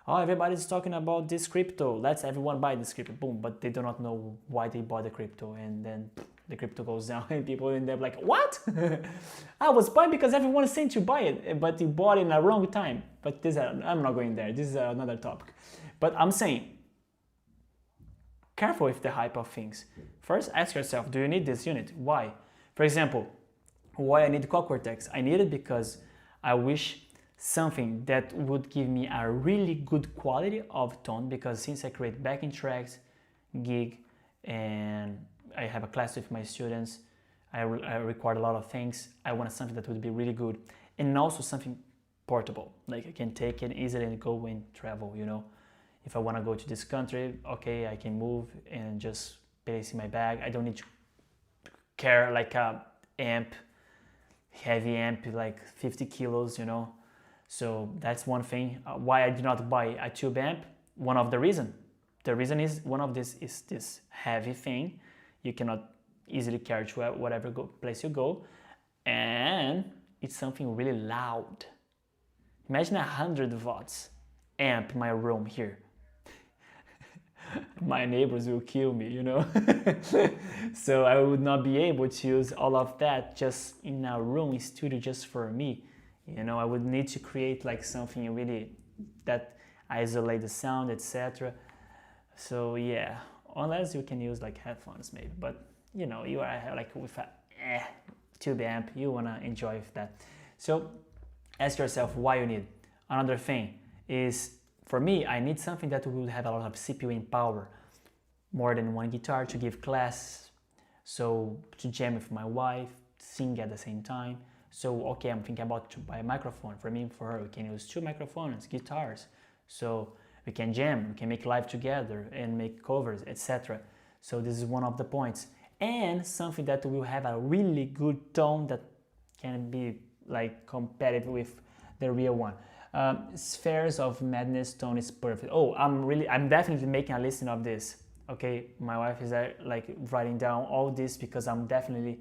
oh, everybody's talking about this crypto, let's everyone buy this crypto, boom, but they do not know why they bought the crypto, and then the crypto goes down and people end up like, what? I was buying because everyone is saying to buy it, but you bought it in a wrong time. But this, I'm not going there, this is another topic. But I'm saying, careful with the hype of things. First, ask yourself, do you need this unit? Why? For example, why I need Quad Cortex? I need it because I wish something that would give me a really good quality of tone, because since I create backing tracks, gig, and I have a class with my students, I record a lot of things, I want something that would be really good, and also something portable, like I can take it easily and go and travel, you know. If I want to go to this country, okay, I can move and just place in my bag. I don't need to carry like a heavy amp, like 50 kilos, you know. So that's one thing. Why I did not buy a tube amp, one of the reason. The reason is, one of this is this heavy thing. You cannot easily carry to whatever place you go. And it's something really loud. Imagine 100 watts amp in my room here. My neighbors will kill me, you know. So I would not be able to use all of that just in a room, studio just for me. You know, I would need to create like something really that isolate the sound, etc. So yeah, unless you can use like headphones maybe, but you know, you are like with a tube amp, you wanna enjoy with that. So ask yourself why you need. Another thing is, for me, I need something that will have a lot of CPU in power, more than one guitar to give class, so to jam with my wife, sing at the same time. So okay, I'm thinking about to buy a microphone. For me and for her, we can use 2 microphones, guitars, so we can jam, we can make live together and make covers, etc. So this is one of the points. And something that will have a really good tone that can be like competitive with the real one. Spheres of Madness tone is perfect. Oh, I'm definitely making a listing of this. Okay, my wife is like writing down all this because I'm definitely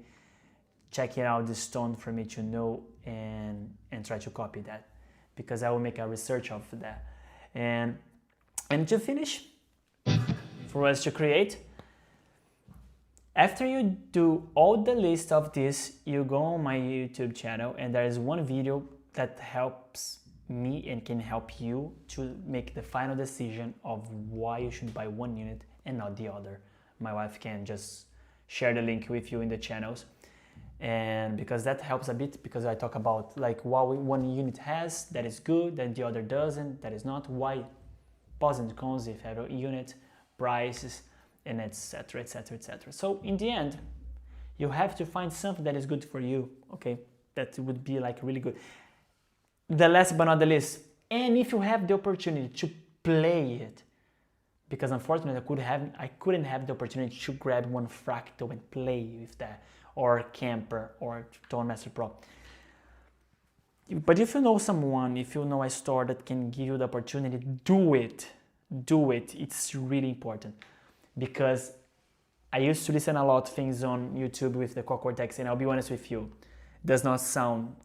checking out this tone for me to know and try to copy that, because I will make a research of that. And to finish, for us to create, after you do all the list of this, you go on my YouTube channel and there is one video that helps me and can help you to make the final decision of why you should buy one unit and not the other. My wife can just share the link with you in the channels, and because that helps a bit, because I talk about like what one unit has that is good, that the other doesn't, that is not, why, pros and cons if every unit, prices, and etc, etc, etc. So in the end, you have to find something that is good for you, okay, that would be like really good. The last but not the least, and if you have the opportunity to play it, because unfortunately I couldn't have the opportunity to grab one Fractal and play with that, or Camper or Tone Master Pro. But if you know someone, if you know a store that can give you the opportunity, do it. Do it. It's really important, because I used to listen a lot of things on YouTube with the Quad Cortex, and I'll be honest with you, does not sound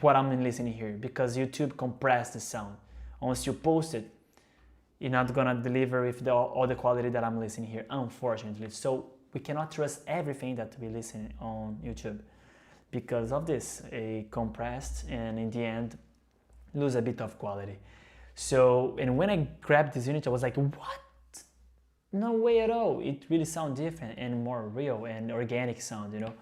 what I'm listening here, because YouTube compressed the sound. Once you post it, you're not gonna deliver with all the quality that I'm listening here, unfortunately. So we cannot trust everything that we listen on YouTube because of this, a compressed, and in the end lose a bit of quality. So, and when I grabbed this unit, I was like, what? No way at all. It really sounds different and more real and organic sound, you know.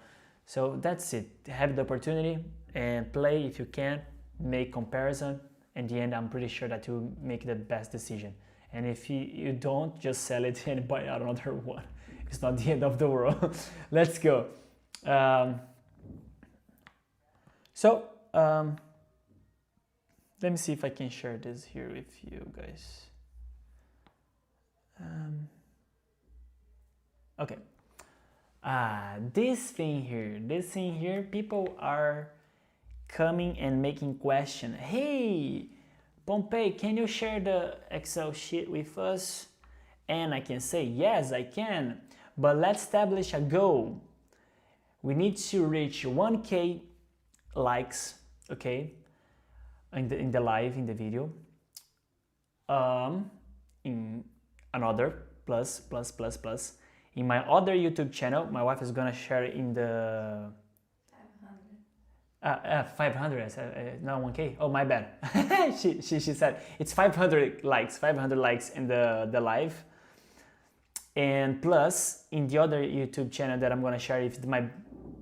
So that's it. Have the opportunity and play if you can, make comparison. In the end, I'm pretty sure that you make the best decision. And if you don't, just sell it and buy another one. It's not the end of the world. Let's go. Let me see if I can share this here with you guys. Okay. This thing here, people are coming and making question. Hey, Pompey, can you share the Excel sheet with us? And I can say, yes, I can, but let's establish a goal. We need to reach 1K likes, okay? in the live, in the video. In another plus. In my other YouTube channel, my wife is gonna share it in the 500, not 1K. Oh, my bad. she said it's 500 likes in the live. And plus, in the other YouTube channel that I'm gonna share, if my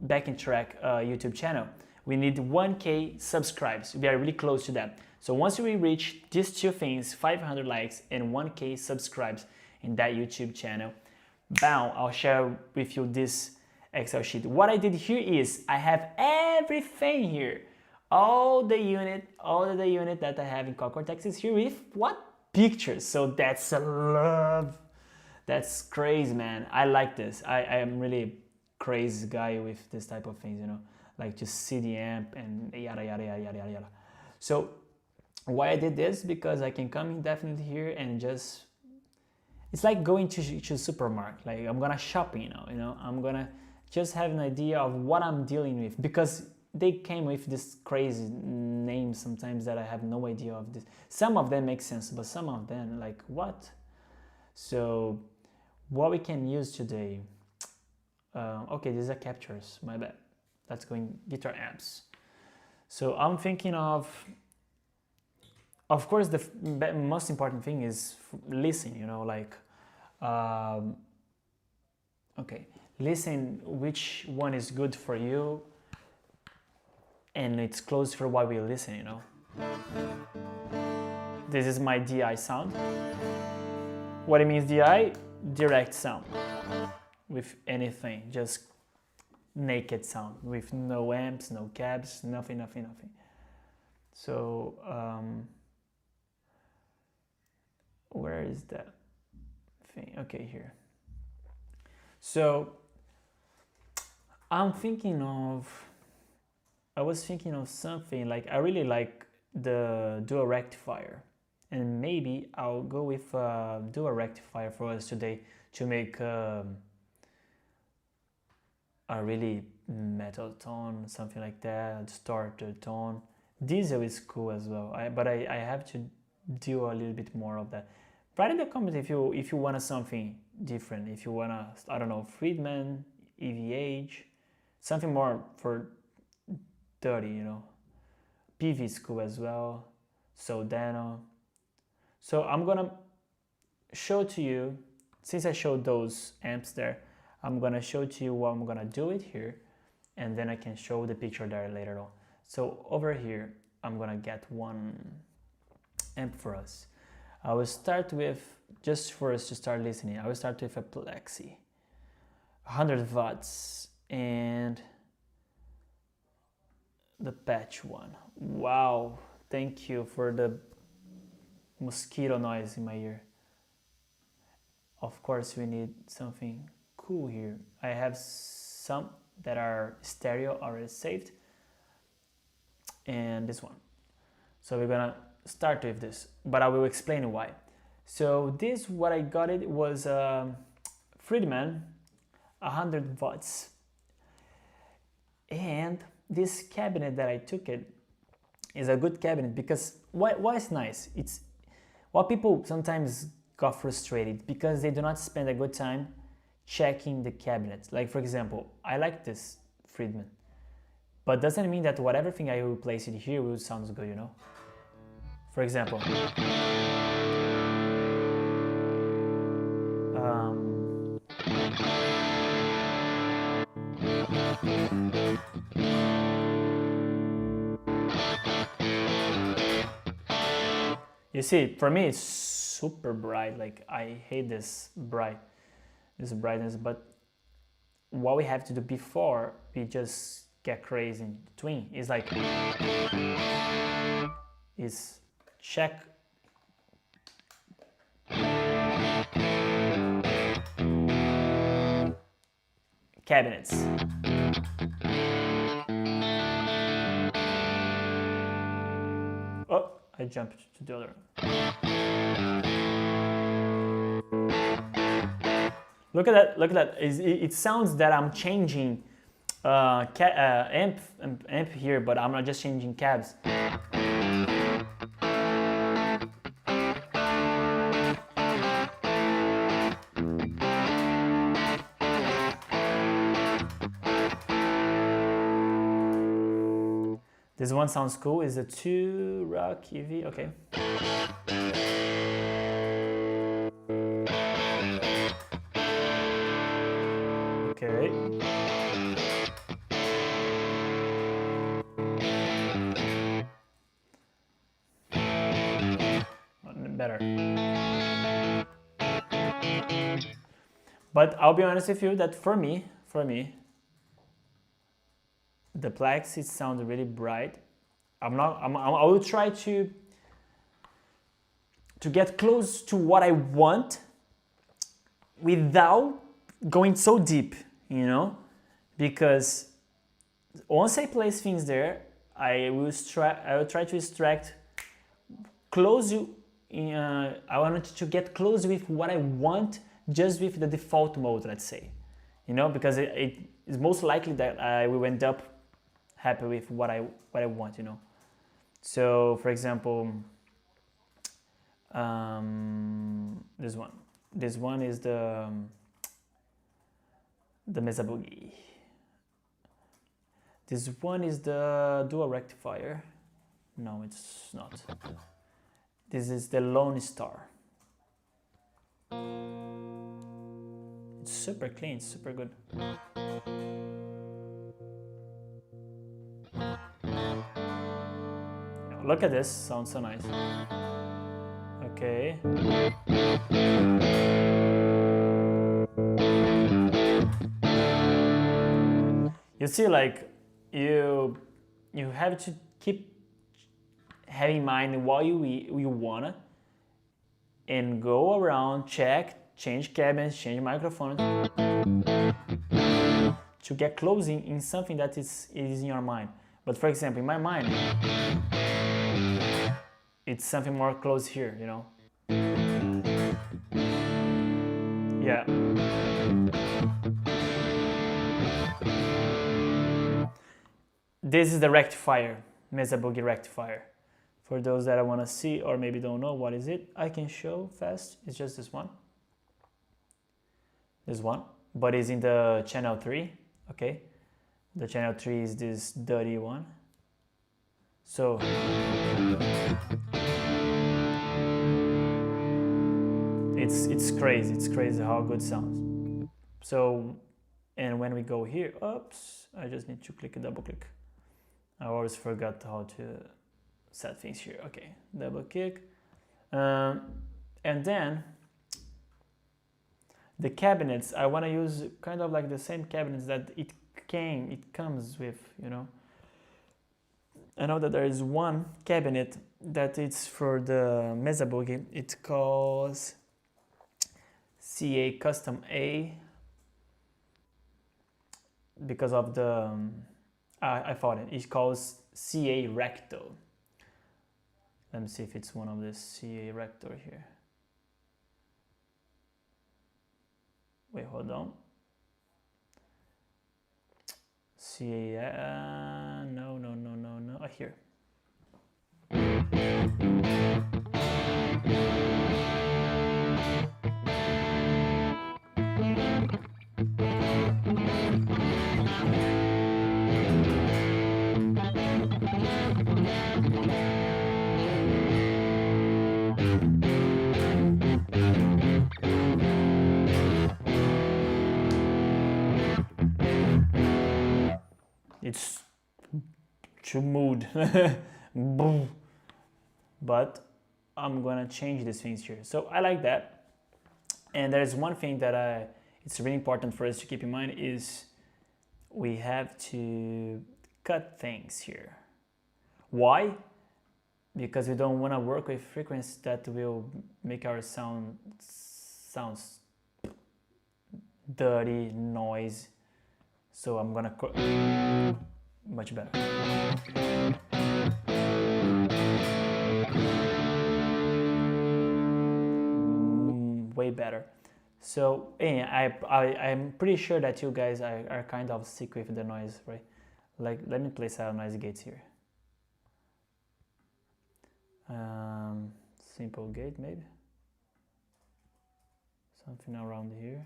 backing track YouTube channel, we need 1K subscribes. We are really close to that. So once we reach these two things, 500 likes and 1K subscribes in that YouTube channel, bam, I'll share with you this Excel sheet. What I did here is I have everything here. All the unit that I have in Quad Cortex is here with what? Pictures. So that's a love. That's crazy, man. I like this. I am really crazy guy with this type of things, you know, like to see the amp and yada yada yada yada yada. So why I did this? Because I can come indefinitely here and just, it's like going to supermarket. Like I'm gonna shopping, you know, I'm gonna just have an idea of what I'm dealing with, because they came with this crazy names sometimes that I have no idea of this. Some of them make sense, but some of them like what? So what we can use today, okay, these are captures, my bad. Let's go in guitar amps. So I'm thinking of course, the most important thing is listen, you know, like, okay, listen which one is good for you and it's close for what we listen, you know. This is my DI sound. What it means DI? Direct sound. With anything, just naked sound, with no amps, no cabs, nothing. So, where is that thing? Okay, here. So, I was thinking of something like, I really like the dual rectifier, and maybe I'll go with dual rectifier for us today to make a really metal tone, something like that, distorted tone. Diesel is cool as well, but I have to do a little bit more of that. Write in the comments if you want something different, if you want to, I don't know, Friedman, EVH, something more for dirty, you know. PV is cool as well, Soldano. So I'm gonna show to you, since I showed those amps there, I'm gonna show to you what I'm gonna do it here, and then I can show the picture there later on. So over here, I'm gonna get one amp for us. I will start with, just for us to start listening, I will start with a Plexi, 100 watts, and the patch one. Wow, thank you for the mosquito noise in my ear. Of course, we need something cool here. I have some that are stereo already saved, and this one. So we're gonna start with this, but I will explain why. So this, what I got, it was Friedman 100 watts, and this cabinet that I took it is a good cabinet because why it's nice. It's what people sometimes got frustrated because they do not spend a good time checking the cabinets. Like for example, I like this Friedman, but doesn't mean that whatever thing I will place it here will sound good, you know. For example, you see, for me it's super bright. Like I hate this brightness, but what we have to do before we just get crazy in between is like check cabinets. Oh, I jumped to the other. Look at that. It sounds that I'm changing amp here, but I'm not just changing cabs. This one sounds cool. Is the 𝗂𝗏𝗏, okay. Okay. Better. But I'll be honest with you that for me, the 𝗏𝗏𝗀 sounds really bright. I will try to get close to what I want without going so deep, you know, because once I place things there, I will try to extract close. I wanted to get close with what I want, just with the default mode, let's say, you know, because it is most likely that I will end up happy with what I want, you know. So, for example, this one is the 𝗏𝗲𝗶𝗀𝗍. This one is the dual rectifier. No, it's not. This is the 𝗨𝗏𝗆. It's super clean, super good. Look at this, sounds so nice. Okay. You see, like, you have to keep having in mind what you wanna, and go around, check, change cabins, change microphones to get close in something that is in your mind. But for example, in my mind, it's something more close here, you know. Yeah. This is the rectifier, 𝗏𝗏𝗶𝗀𝗀 rectifier. For those that I want to see or maybe don't know what is it, I can show fast. It's just this one. This one, but it's in the channel 3, okay? The channel 3 is this dirty one. So it's crazy how good it sounds. So, and when we go here, oops, I just need to double click. I always forgot how to set things here. Okay, double click, and then the cabinets, I want to use kind of like the same cabinets that it comes with, you know. I know that there is one cabinet that it's for the 𝗏𝗏𝗶𝗀𝗍. It calls CA Custom A, because of the I found it. It calls CA Recto. Let me see if it's one of the CA Rector here. Wait, hold on. CA, no. Here. It's too mood, but I'm gonna change these things here. So I like that. And there's one thing that it's really important for us to keep in mind is we have to cut things here. Why? Because we don't want to work with frequencies that will make our sounds dirty, noise. So I'm gonna much better. Way better. So I'm pretty sure that you guys are kind of sick with the noise, right? Like, let me place our noise gates here. Simple gate maybe. Something around here.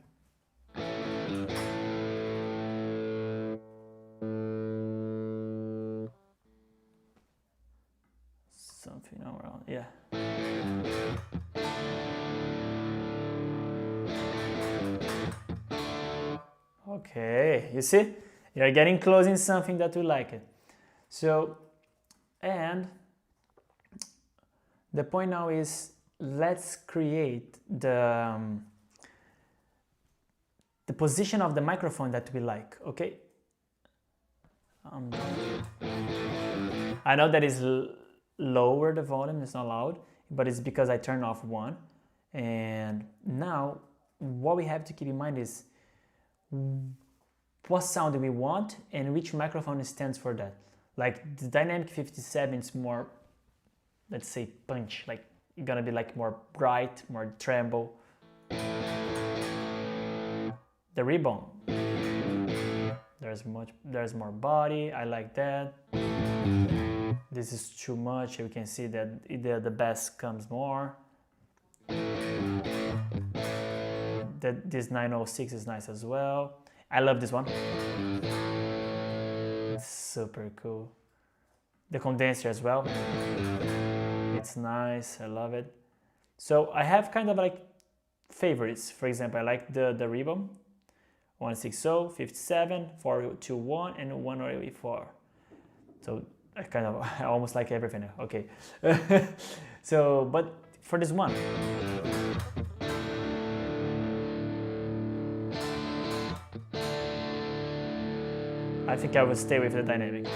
something around, yeah. Okay, you see? You're getting close in something that we like it. So, and the point now is, let's create the position of the microphone that we like, okay? I know that is lower the volume, it's not loud, but it's because I turned off one. And now, what we have to keep in mind is what sound do we want and which microphone stands for that. Like the Dynamic 57 is more, let's say, punch, like it's gonna be like more bright, more tremble. The Rebound, there's more body, I like that. This is too much, you can see that the bass comes more. This 906 is nice as well. I love this one. It's super cool. The condenser as well. It's nice, I love it. So I have kind of like favorites. For example, I like the Rebound, 160, 57, 421, and 184. So I almost like everything. Okay. So, but for this one, I think I will stay with the Dynamic.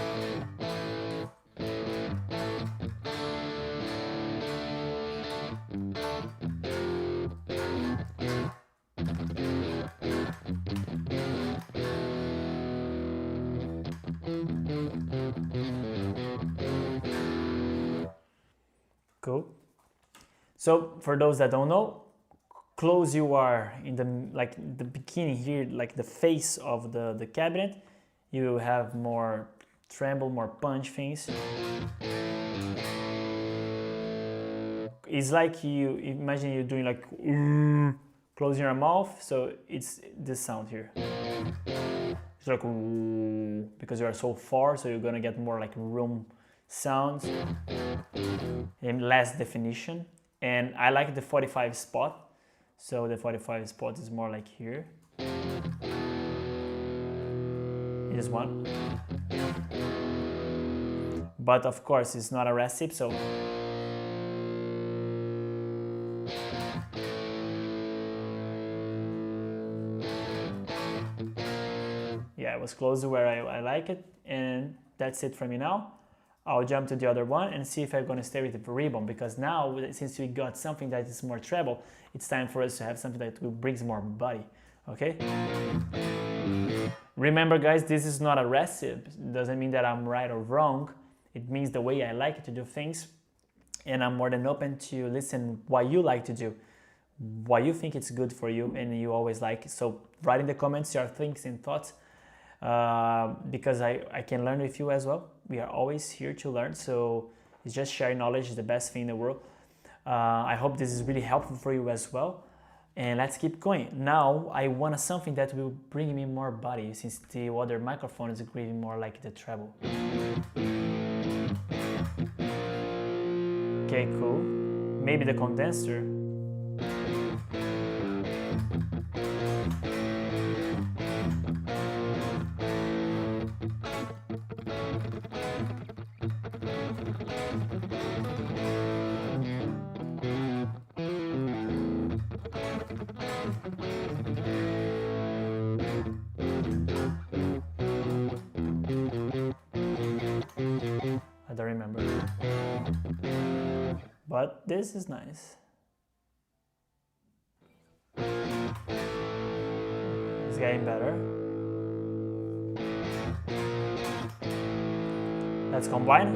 Cool. So for those that don't know, close you are in the beginning here, like the face of the cabinet, you have more tremble, more punch things. It's like you imagine you're doing like closing your mouth, so it's this sound here. It's like because you are so far, so you're gonna get more like room sounds and less definition. And I like the 45 spot, so the 45 spot is more like here. This one, but of course it's not a recipe, so yeah, it was close to where I like it, and that's it for me now. I'll jump to the other one and see if I'm going to stay with the Rebound, because now, since we got something that is more treble, it's time for us to have something that brings more body, okay? Remember guys, this is not a recipe. It doesn't mean that I'm right or wrong. It means the way I like to do things, and I'm more than open to listen what you like to do, what you think it's good for you and you always like. So write in the comments your things and thoughts, because I can learn with you as well. We are always here to learn, so it's just sharing knowledge is the best thing in the world. I hope this is really helpful for you as well. And let's keep going. Now I want something that will bring me more body, since the other microphone is giving more like the treble. Okay, cool. Maybe the condenser. I don't remember, but this is nice. It's getting better. Let's combine.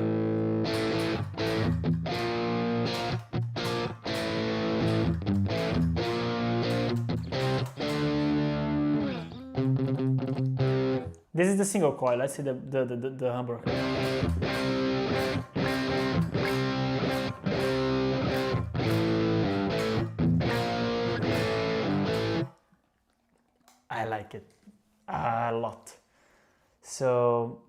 This is the single coil. Let's see the humbucker. I like it a lot. So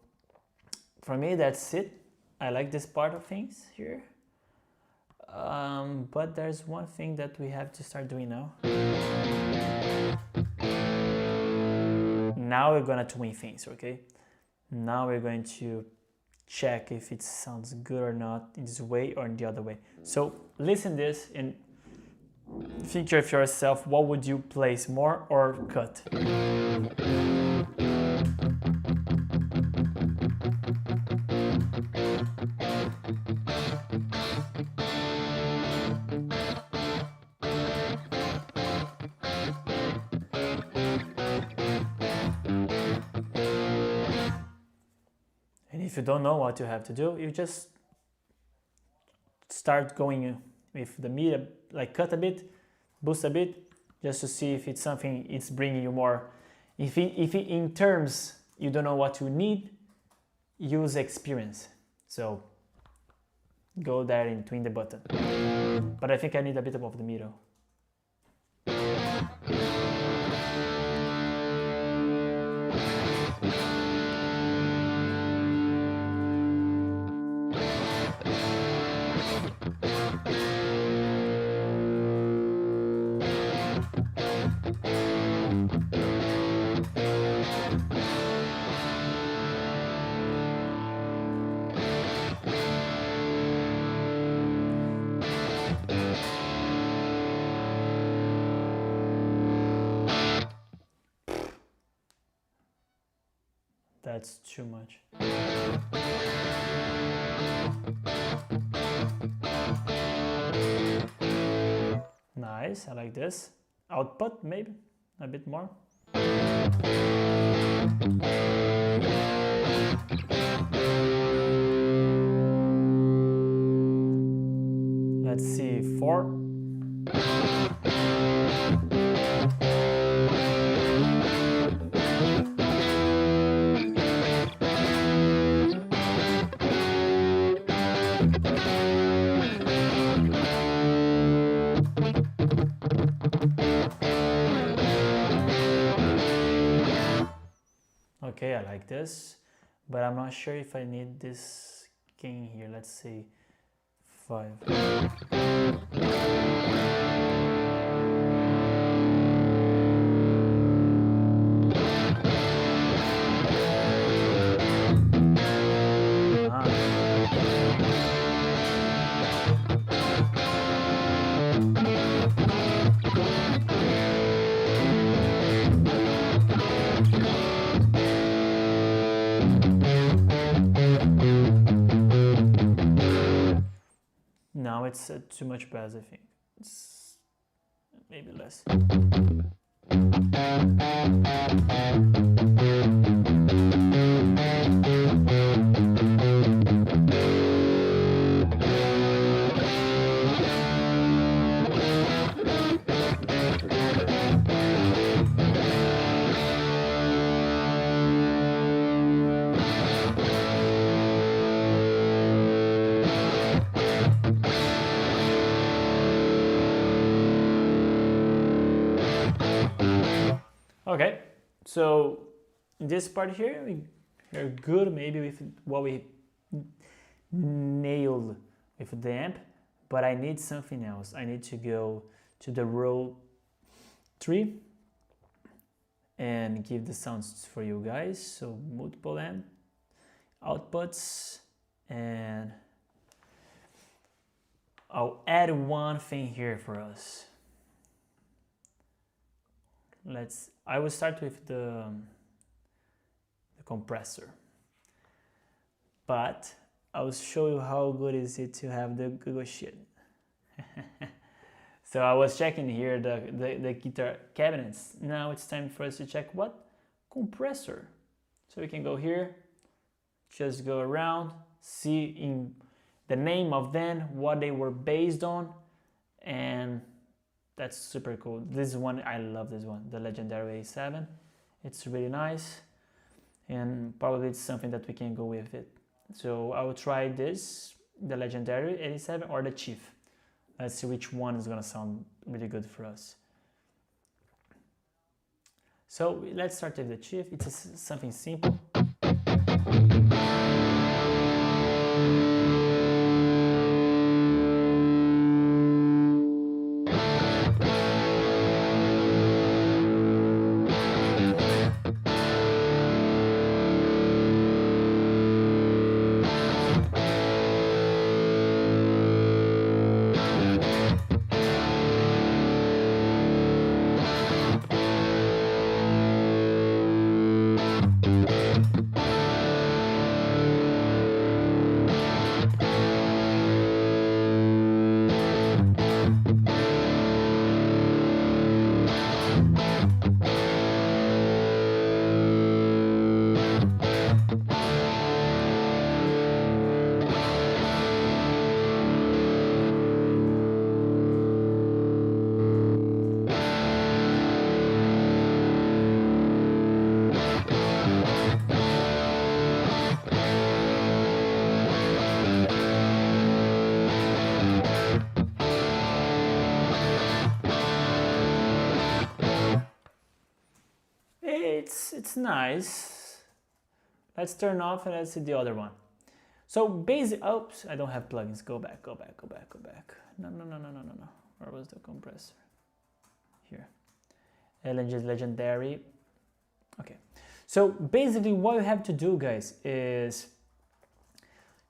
for me, that's it. I like this part of things here. But there's one thing that we have to start doing now. Now we're gonna twin things, okay? Now we're going to check if it sounds good or not in this way or in the other way. So listen this and think to yourself, what would you place more or cut? And if you don't know what you have to do, you just start going with the mid, like cut a bit, boost a bit, just to see if it's something it's bringing you more. If in terms you don't know what you need, use experience. So go there in between the button. But I think I need a bit above the middle. That's too much. Nice, I like this. Output, maybe a bit more. Let's see, 4. Okay, I like this, but I'm not sure if I need this gain here. Let's say 5. Now it's too much bass, I think. It's maybe less. Okay, so in this part here, we're good maybe with what we nailed with the amp, but I need something else. I need to go to the row 3 and give the sounds for you guys. So multiple amp outputs, and I'll add one thing here for us. I will start with the compressor, but I will show you how good is it to have the Google shit. So I was checking here the guitar cabinets. Now it's time for us to check what? Compressor. So we can go here, just go around, see in the name of them, what they were based on, and that's super cool. This one, I love this one, the legendary A7. It's really nice, and probably it's something that we can go with it. So I will try this, the legendary A7 or the Chief. Let's see which one is gonna sound really good for us. So let's start with the Chief. It's something simple. it's nice. Let's turn off and let's see the other one. So basic, oops, I don't have plugins. Go back. No. Where was the compressor? Here. Legendary. Okay. So basically what you have to do, guys, is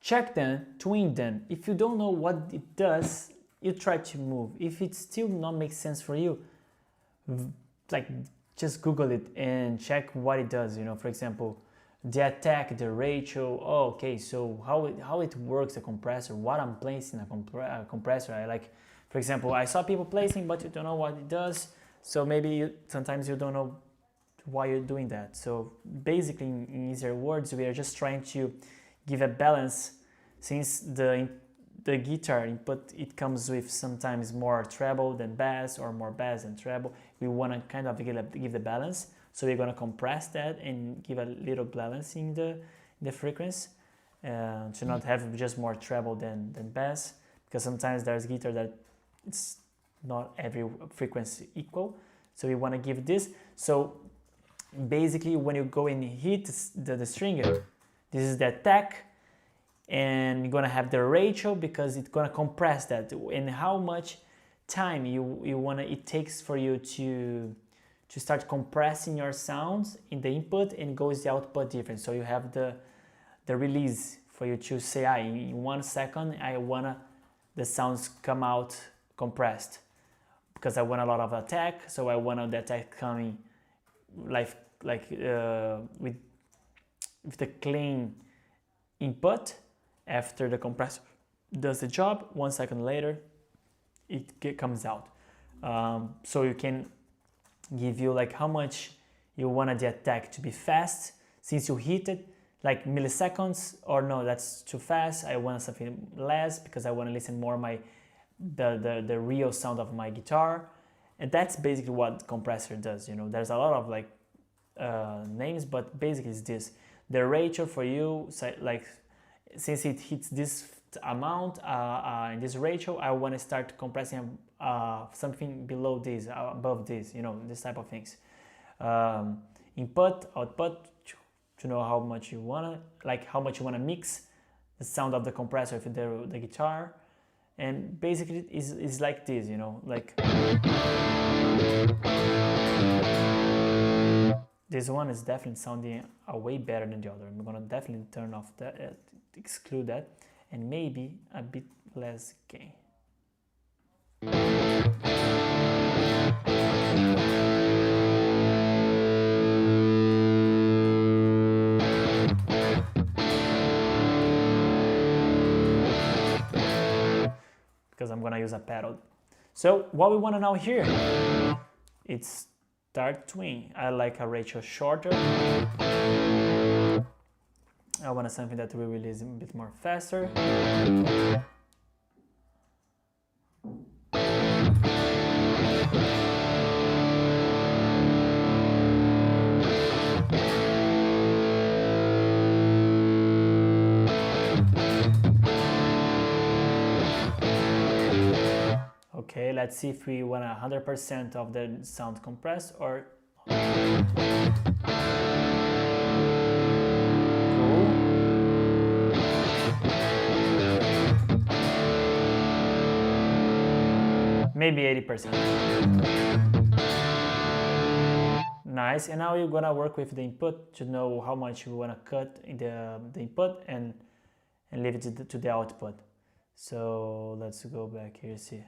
check them, twin them. If you don't know what it does, you try to move. If it still not makes sense for you, like just Google it and check what it does. You know, for example, the attack, the ratio. Oh, okay, so how it works, a compressor, what I'm placing a compressor. I like, for example, I saw people placing, but you don't know what it does. So maybe sometimes you don't know why you're doing that. So basically, in easier words, we are just trying to give a balance, since the guitar input, it comes with sometimes more treble than bass or more bass than treble. We want to kind of give the balance. So we're going to compress that and give a little balance in the frequency to not have just more treble than bass, because sometimes there's guitar that it's not every frequency equal. So we want to give this. So basically when you go and hit the stringer, this is the attack, and you're going to have the ratio because it's going to compress that, and how much time it takes for you to start compressing your sounds in the input, and goes the output difference. So you have the release for you to say, in 1 second I wanna the sounds come out compressed because I want a lot of attack. So I want the attack coming with the clean input after the compressor does the job. 1 second later it comes out. So you can give you like how much you want the attack to be fast, since you hit it like milliseconds, or no, that's too fast, I want something less because I want to listen more the real sound of my guitar. And that's basically what compressor does. You know, there's a lot of like names, but basically it's this. The ratio for you, like since it hits this amount in this ratio, I want to start compressing something below this, above this, you know, this type of things. Input, output, to know how much you wanna, like how much you wanna mix the sound of the compressor with the guitar. And basically it's like this, you know, like this one is definitely sounding way better than the other. I'm gonna definitely turn off that, exclude that, and maybe a bit less gain. Because I'm gonna use a pedal. So what we want to now here, it's start twin. I like a ratio shorter. I want something that will release a bit more faster. Okay, let's see if we want 100% of the sound compressed or... Cool. Maybe 80%. Nice, and now you're gonna work with the input to know how much you wanna cut in the input and leave it to the output. So let's go back here, see.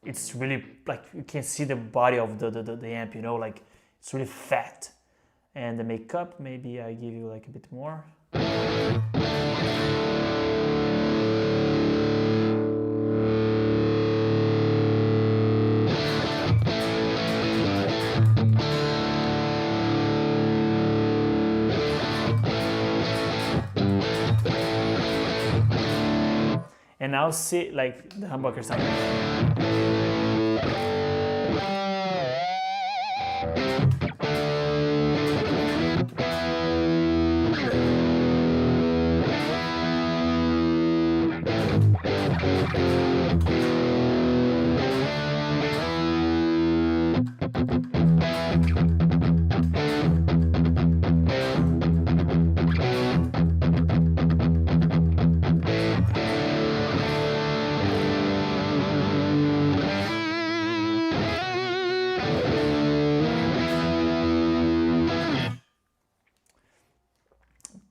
It's really like you can see the body of the amp, you know, like it's really fat. And the makeup, maybe I give you like a bit more. And now see like the humbucker sound.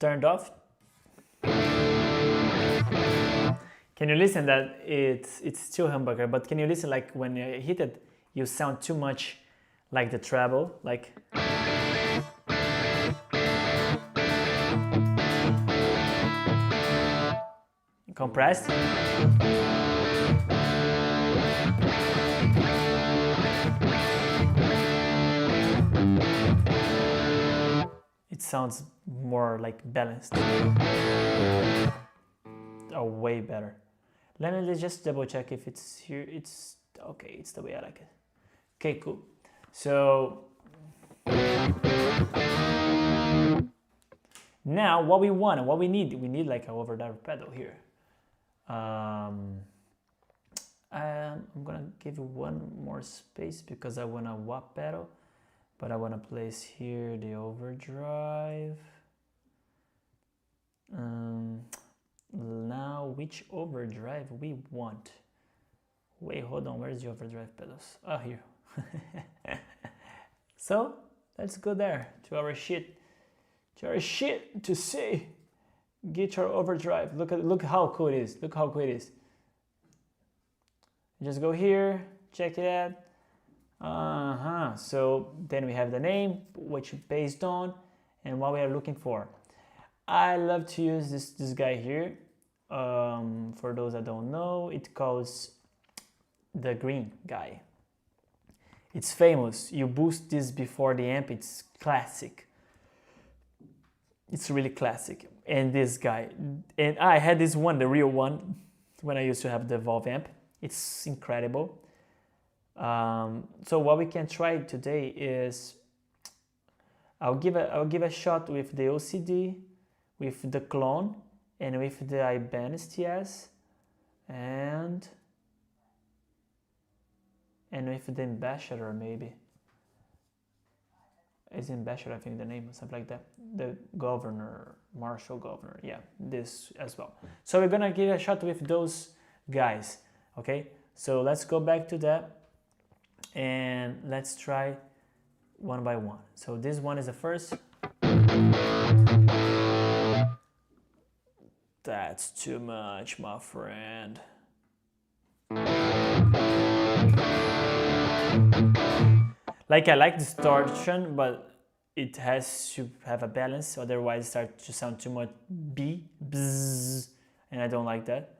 Turned off. Can you listen that it's still humbucker, but can you listen like when you hit it, you sound too much like the treble, like compressed. It sounds more like balanced. Oh, way better. Let me just double check if it's here. It's okay, it's the way I like it. Okay, cool. So now what we want and what we need like an overdrive pedal here. I'm gonna give you one more space because I want a wah pedal, but I want to place here the overdrive. Now which overdrive we want? Wait, hold on, where's the overdrive pedals? Oh, here. So let's go there to our sheet to see guitar overdrive. Look how cool it is. Look how cool it is. Just go here, check it out. So then we have the name, which based on, and what we are looking for. I love to use this guy here. For those that don't know, it calls the green guy. It's famous. You boost this before the amp. It's classic. It's really classic. And this guy, and I had this one, the real one, when I used to have the Valve amp. It's incredible. So what we can try today is I'll give a shot with the OCD, with the clone, and with the 𝗖𝗵𝗵𝗀 and with the ambassador, maybe. Is ambassador, I think the name, something like that. The governor, marshal governor, yeah, this as well. So we're gonna give a shot with those guys, okay? So let's go back to that and let's try one by one. So this one is the first. That's too much, my friend. Like I like distortion, but it has to have a balance, otherwise it starts to sound too much bzz, and I don't like that.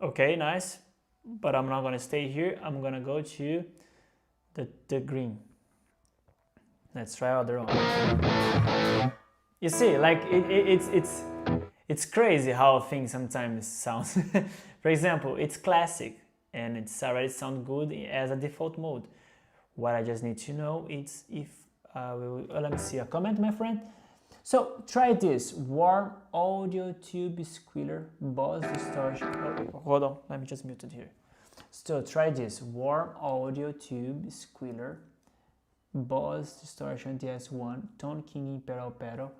Okay, nice, but I'm not gonna stay here. I'm gonna go to the green. Let's try other one. You see, like it's crazy how things sometimes sound. For example, it's classic and it's already sound good as a default mode. What I just need to know is if let me see a comment, my friend. So try this 𝗲𝗏𝗔𝗐𝗔 boss distortion. Oh, hold on, let me just mute it here. So try this 𝗲𝗏𝗔𝗐𝗔 boss distortion DS1 tone king 𝗏𝗏𝗏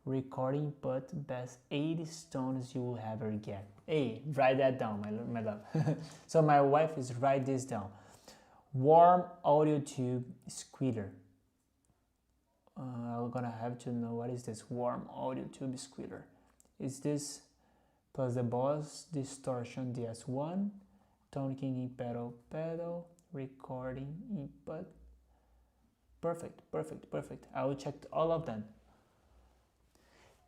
recording but best 80 tones you will ever get. Hey, write that down, my love. So my wife is write this down. 𝗲𝗏𝗔𝗐𝗔. I'm gonna have to know what is this 𝗲𝗏𝗔𝗐𝗔. Is this plus the boss distortion DS1 tone king pedal, pedal, recording input. Perfect, perfect, perfect. I will check all of them.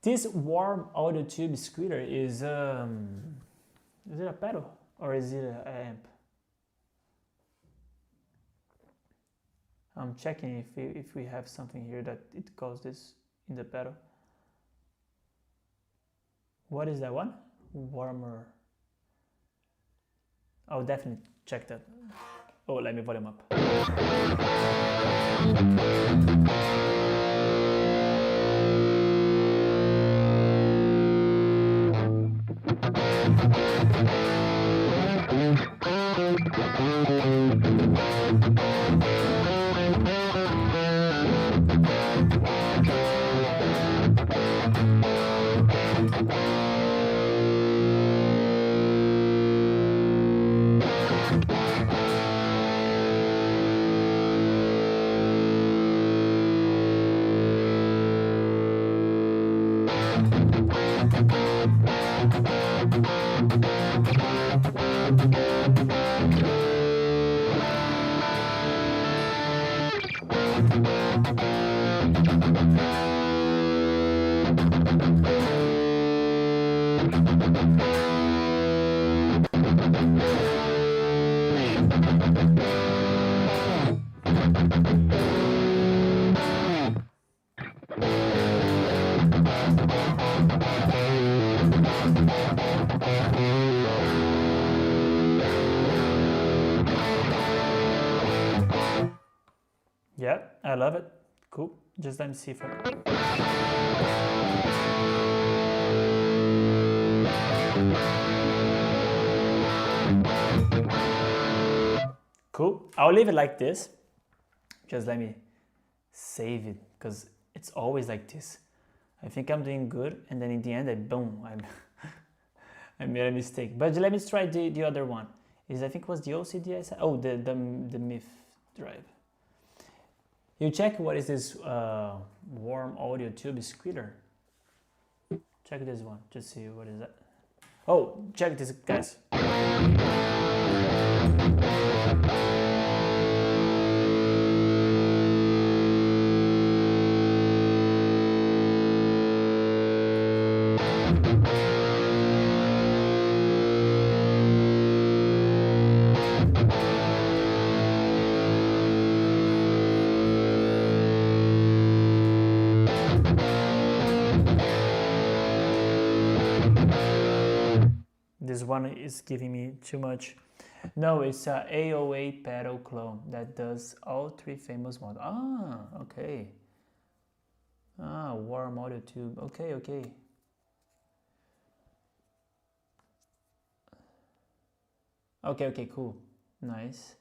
This warm audio tube squealer is it a pedal or is it an amp? I'm checking if we have something here that it calls this in the pedal. What is that one? Warmer. I'll definitely check that. Oh, let me volume up. Yeah, I love it. Cool. Just let me see if I... Cool. I'll leave it like this. Just let me save it because it's always like this. I think I'm doing good and then in the end, boom, I made a mistake. But let me try the other one. I think it was the OCD I said. Oh, the 𝗏 drive. You check what is this warm audio tube squealer. Check this one, just see what is that. Oh, check this, guys. This one is giving me too much. No, it's a 𝗖𝗏𝗵𝗶𝗱 pedal clone that does all three famous models. Ah, okay. Ah, warm audio tube. Okay, okay. Okay, okay, cool. Nice.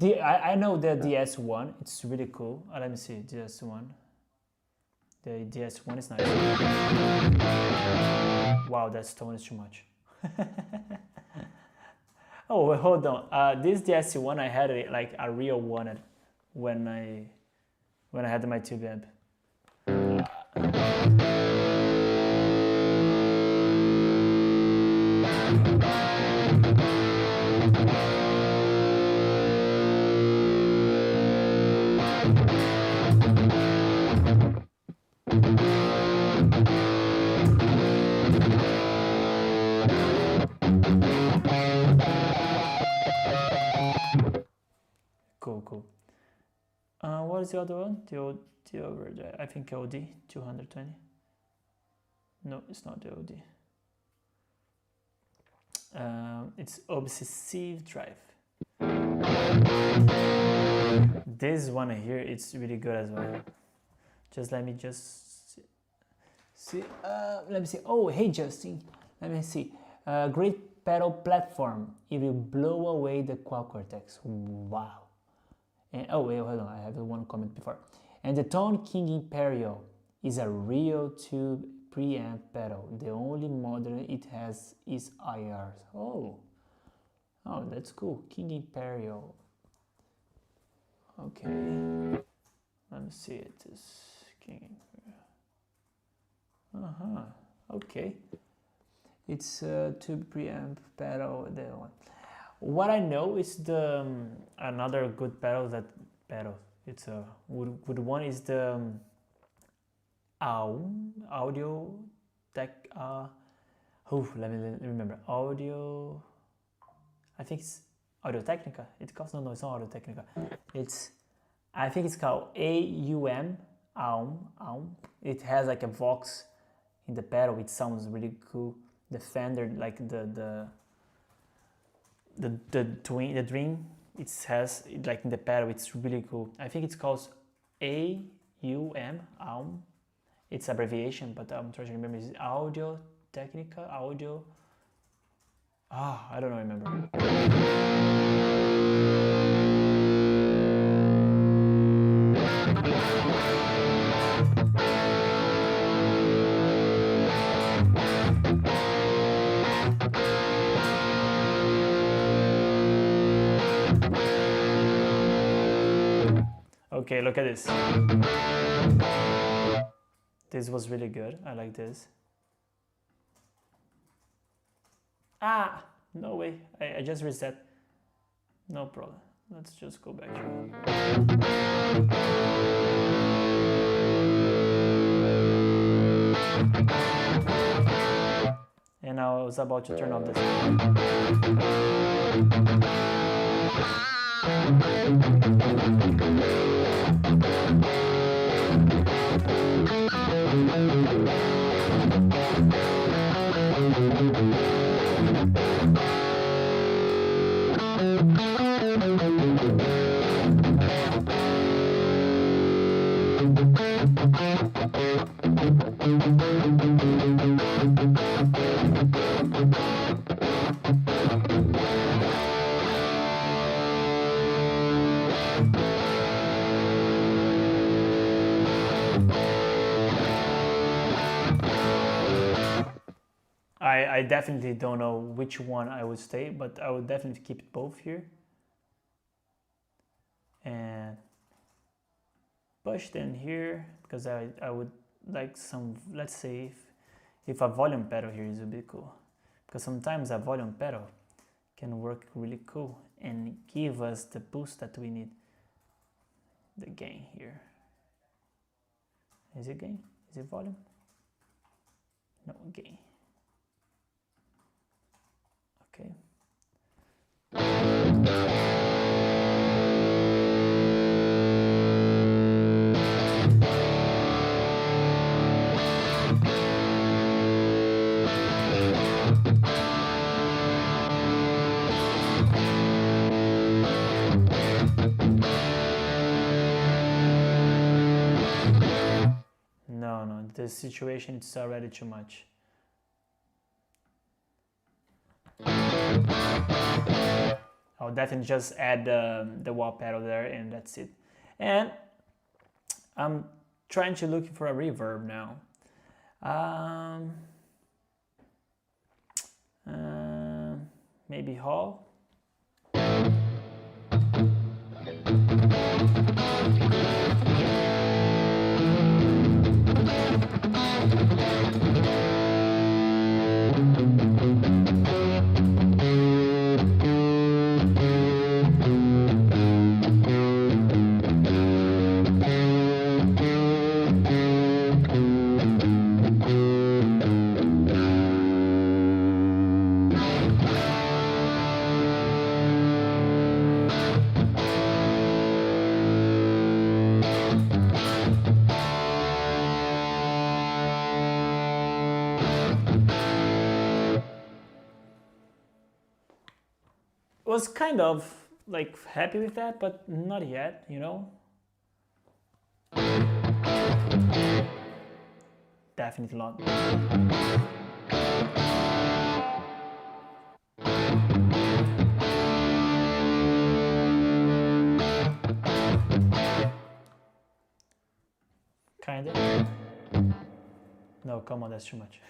I know the DS1. It's really cool. Let me see, DS1. The DS1 is nice. Wow, that tone is too much. Oh, well, hold on. This DS1 I had it like a real one when I had my tube amp. Cool, cool. What is the other one? The overdrive. I think OD 220. No, it's not the OD. It's obsessive drive. This one here, it's really good as well. Just let me just see. Let me see. Oh, hey Justin. Let me see. Great pedal platform. It will blow away the Quad Cortex. Wow. And, oh wait, hold on, I have one comment before. And the Tone King Imperial is a real tube preamp pedal. The only model it has is IRs. Oh, that's cool. King Imperial. Okay, let me see it. This King Imperial. Okay. It's a tube preamp pedal. The one. What I know is the another good pedal. It's a good one is the audio tech. Let me remember. Audio. I think it's 𝗷𝗚𝗃𝗃. It calls no, it's not 𝗷𝗚𝗃𝗃. I think it's called 𝗚𝗚𝗃𝗃. It has like a vox in the pedal. It sounds really cool. The Fender, like the dream, it has like in the pedal. It's really cool. I think it's called 𝗚𝗚𝗃𝗃. It's abbreviation, but I'm trying to remember. It's 𝗷𝗚𝗃𝗃. I don't remember. Okay, look at this. This was really good. I like this. No way. I just reset. No problem. Let's just go back here. And I was about to turn off this. I definitely don't know which one I would stay, but I would definitely keep both here. And push them here, because I would like some, let's say if a volume pedal here is a bit cool. Because sometimes a volume pedal can work really cool and give us the boost that we need. The gain here. Is it gain? Is it volume? No, gain. Okay. No, this situation is already too much. I'll definitely just add the wah pedal there, and that's it. And I'm trying to look for a reverb now. Maybe Hall. Was kind of like happy with that, but not yet, you know. Definitely not. Kinda. No, come on, that's too much.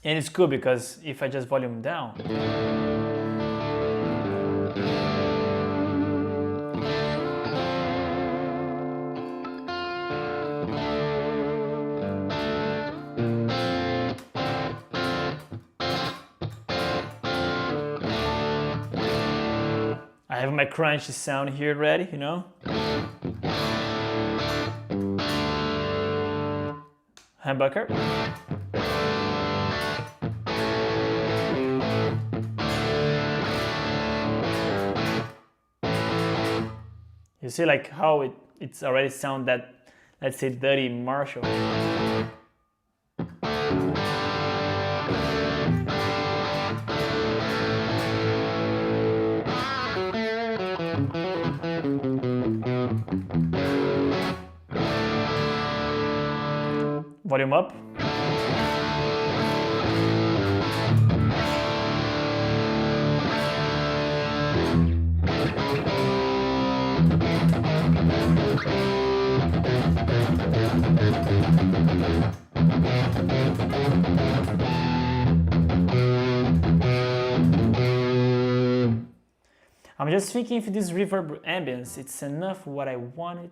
And it's cool because if I just volume down, I have my crunchy sound here ready, you know. Humbucker. You see like how it's already sound that, let's say, dirty Marshall. Volume up. I'm just thinking if this reverb ambience, it's enough what I wanted,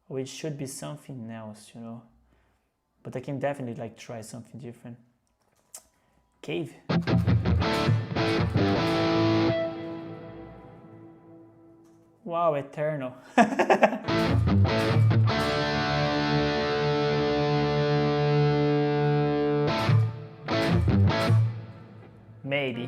or it should be something else, you know. But I can definitely like try something different. Cave. Wow, eternal. Maybe.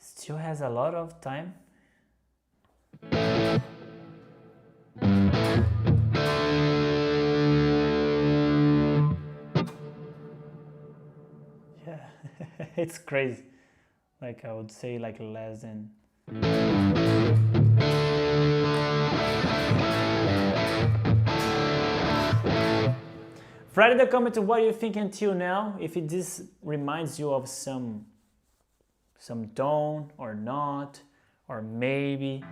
Still has a lot of time. Yeah, it's crazy. Like I would say like less than. Write in the comment what you think until now, if this reminds you of some tone or not, or maybe,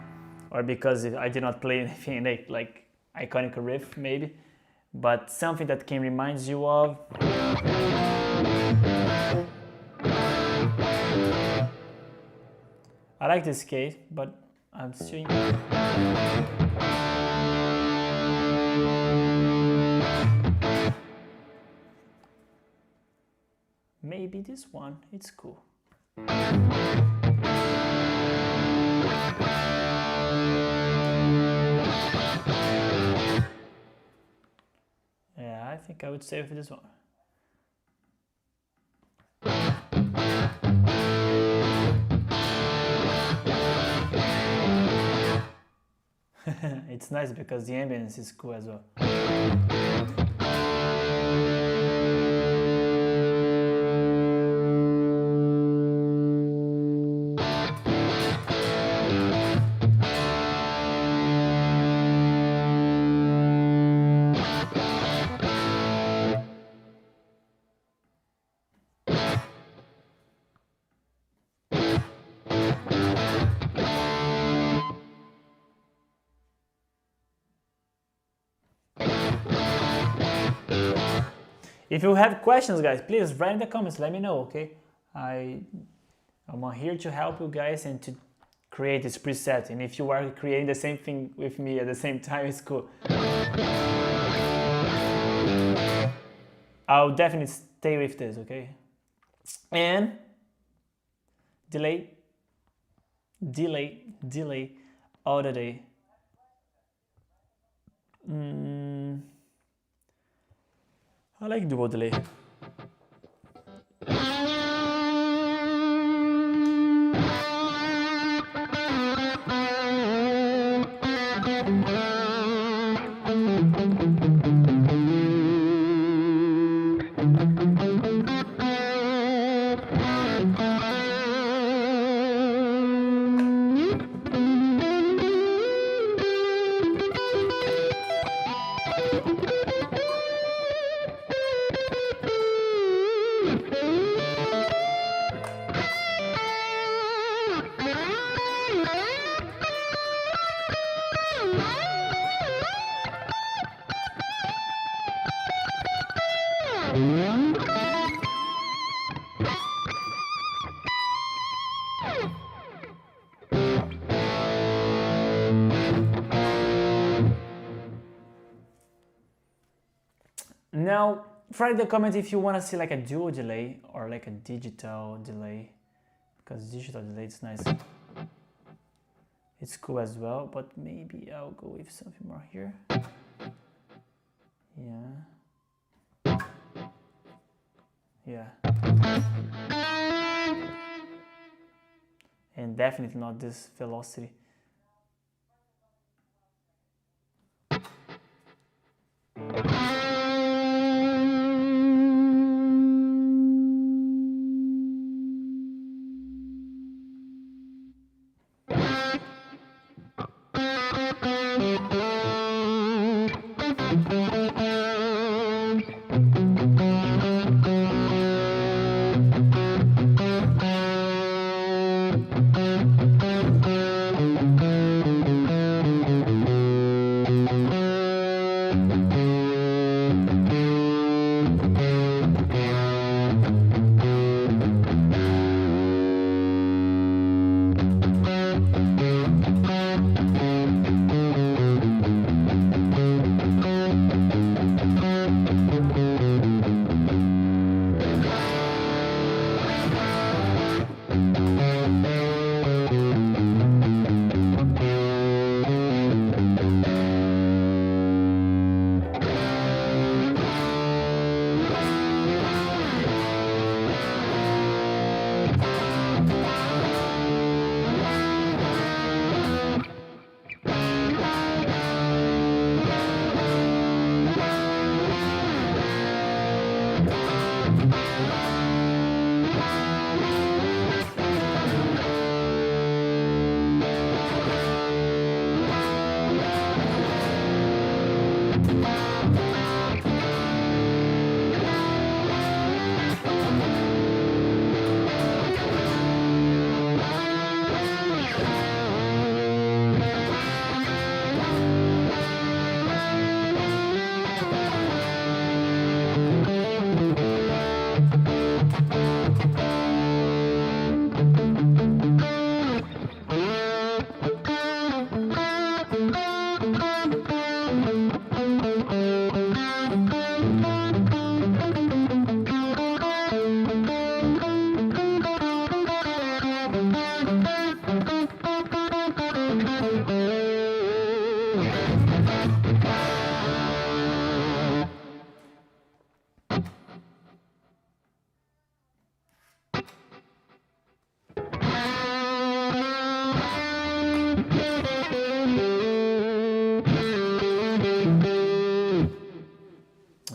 or because I did not play anything like iconic riff maybe, but something that can remind you of. I like this case, but I'm still. Maybe this one, it's cool. Yeah, I think I would stay with this one. It's nice because the ambience is cool as well. If you have questions, guys, please write in the comments, let me know, okay? I'm here to help you guys and to create this preset. And if you are creating the same thing with me at the same time, it's cool. I'll definitely stay with this, okay? And delay all the day. I like dual delay. write in the comments if you want to see like a dual delay or like a digital delay, because digital delay is nice. It's cool as well, but maybe I'll go with something more here. Yeah. And definitely not this velocity.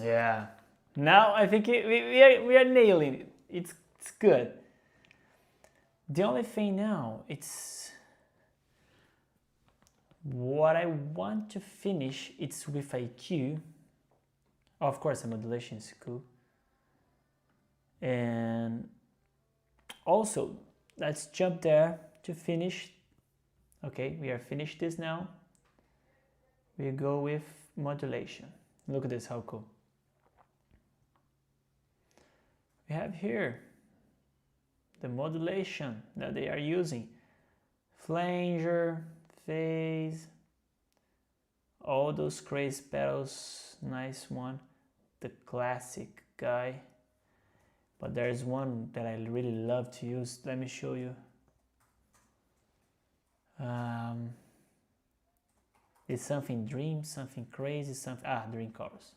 Yeah. Now I think we are nailing it. It's good. The only thing now, it's what I want to finish. It's with EQ. Of course, the modulation is cool. And also, let's jump there to finish. Okay, we are finished this now. We go with modulation. Look at this, how cool. We have here the modulation that they are using. Flanger, phase, all those crazy pedals, nice one. The classic guy. But there's one that I really love to use. Let me show you. It's something dream, something crazy, something, dream chorus.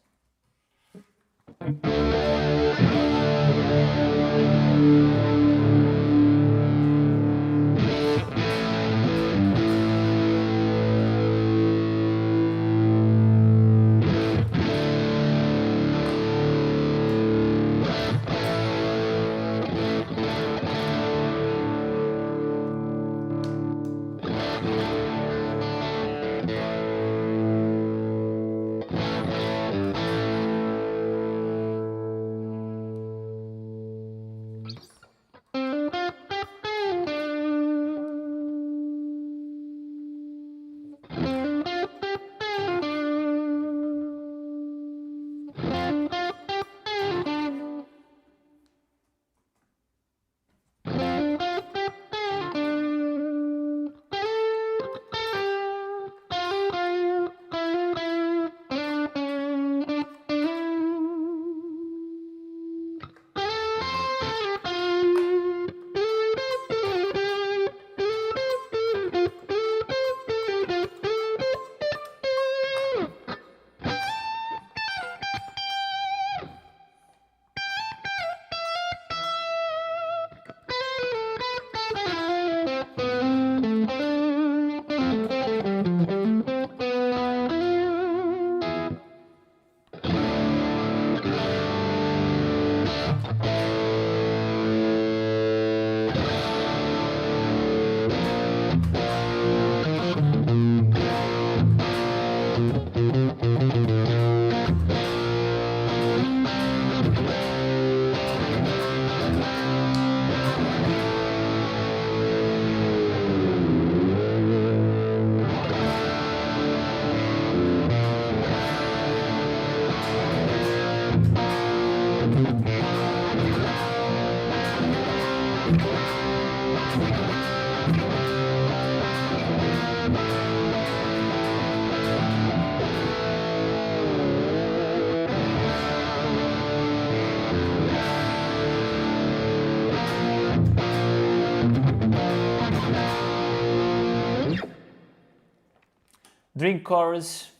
Dream chorus,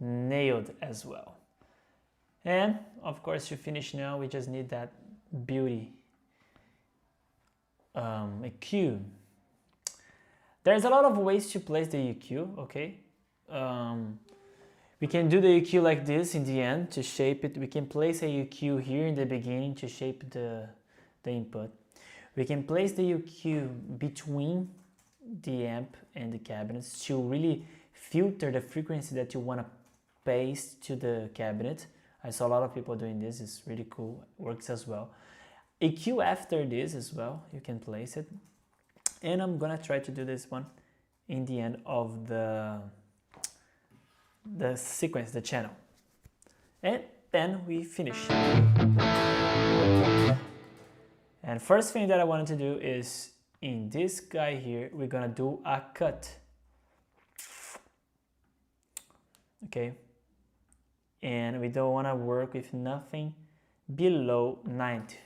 nailed as well. And of course, to finish now, we just need that beauty EQ. There's a lot of ways to place the EQ, okay? We can do the EQ like this in the end to shape it. We can place a EQ here in the beginning to shape the input. We can place the EQ between the amp and the cabinets to really filter the frequency that you want to paste to the cabinet. I saw a lot of people doing this. It's really cool. Works as well. EQ after this as well. You can place it. And I'm gonna try to do this one in the end of the sequence, the channel. And then we finish. And first thing that I wanted to do is in this guy here, we're gonna do a cut. Okay. And we don't want to work with nothing below 90.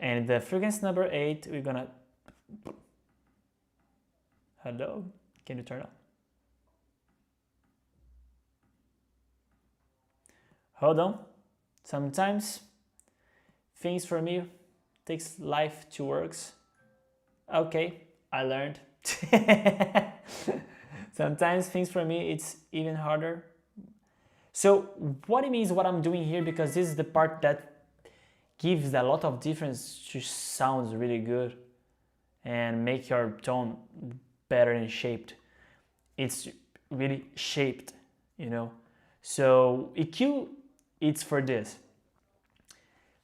And the frequency number 8, we're gonna... Hello? Can you turn on? Hold on. Sometimes things for me takes life to works. Okay, I learned. Sometimes things for me it's even harder. So what it means what I'm doing here, because this is the part that gives a lot of difference to sounds really good and make your tone better and shaped. It's really shaped, you know. So EQ, it's for this.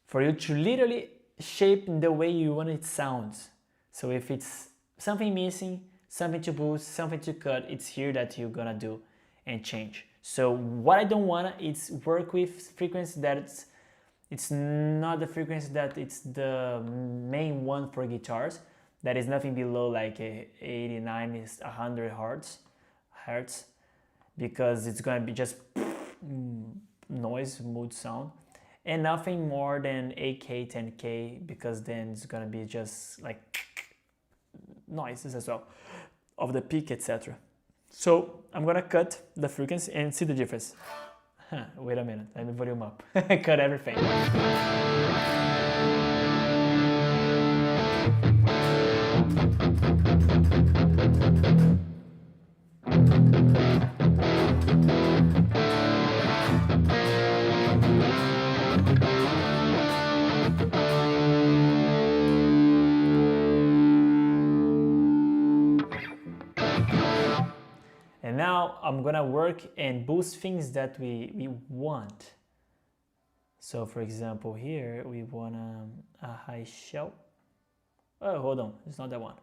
For you to literally shape in the way you want it sounds. So if it's something missing, something to boost, something to cut, it's here that you're gonna do and change. So what I don't wanna is work with frequency that it's not the frequency that it's the main one for guitars. That is nothing below like 89 is 100 hertz, because it's gonna be just noise, mood sound, and nothing more than 8K, 10K, because then it's gonna be just like noises as well of the peak, etc. So I'm gonna cut the frequency and see the difference. Wait a minute, let me volume up. Cut everything. And now I'm gonna work and boost things that we want. So for example here we want a high shell. Oh, hold on, it's not that one.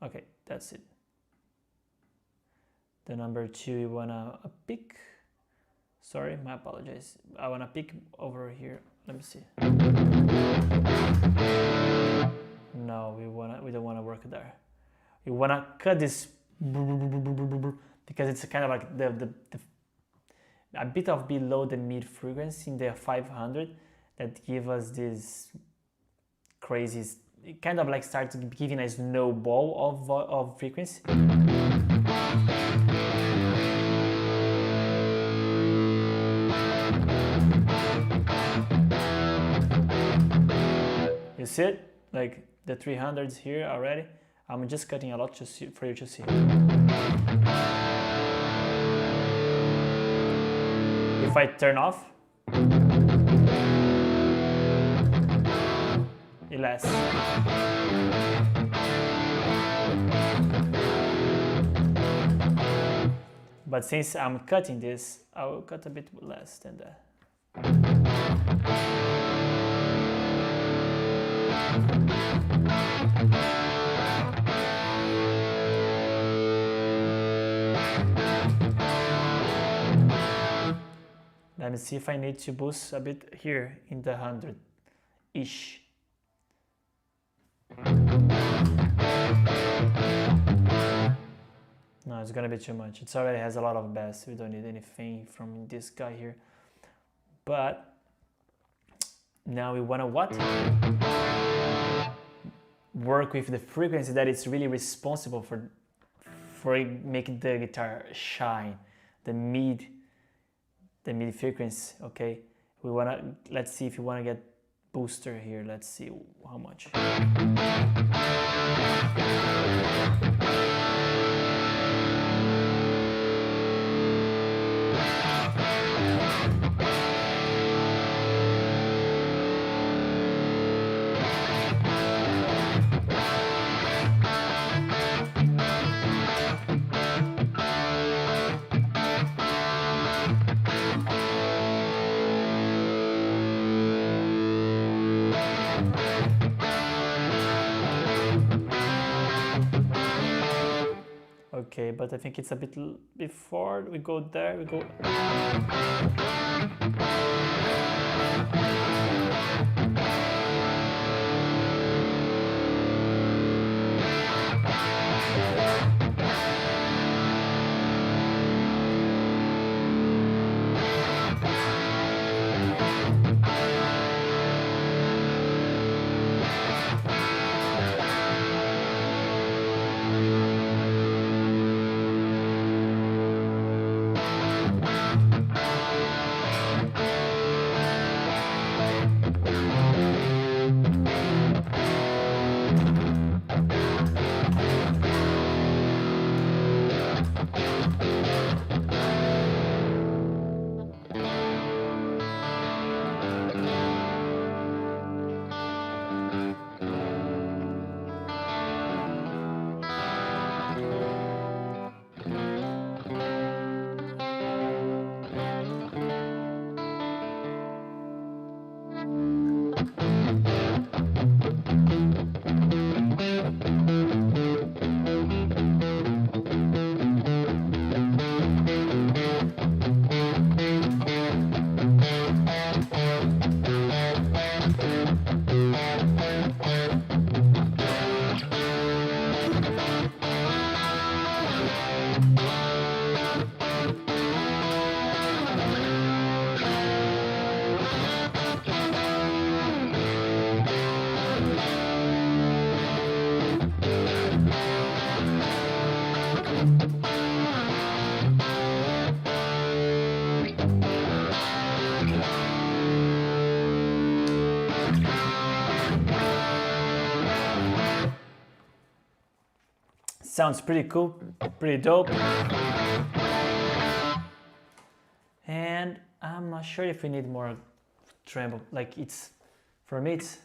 Okay, that's it. The number 2 we want a peak. Sorry, my apologies. I want a peak over here. Let me see. No, we don't wanna work there. We wanna cut this because it's kind of like a bit of below the mid frequency in the 500 that give us this crazy, it kind of like starts giving a snowball of frequency. You see it? Like the 300s here already. I'm just cutting a lot to see, for you to see. If I turn off, it lasts. But since I'm cutting this, I will cut a bit less than that. Let me see if I need to boost a bit here in the 100-ish. No, it's gonna be too much. It already has a lot of bass. We don't need anything from this guy here. But now we wanna what? Work with the frequency that is really responsible for making the guitar shine. The mid frequency, okay? Let's see if we wanna get booster here. Let's see how much. Okay, but I think it's a bit before we go there, we go. Sounds pretty cool, pretty dope. And I'm not sure if we need more tremble. Like for me it's.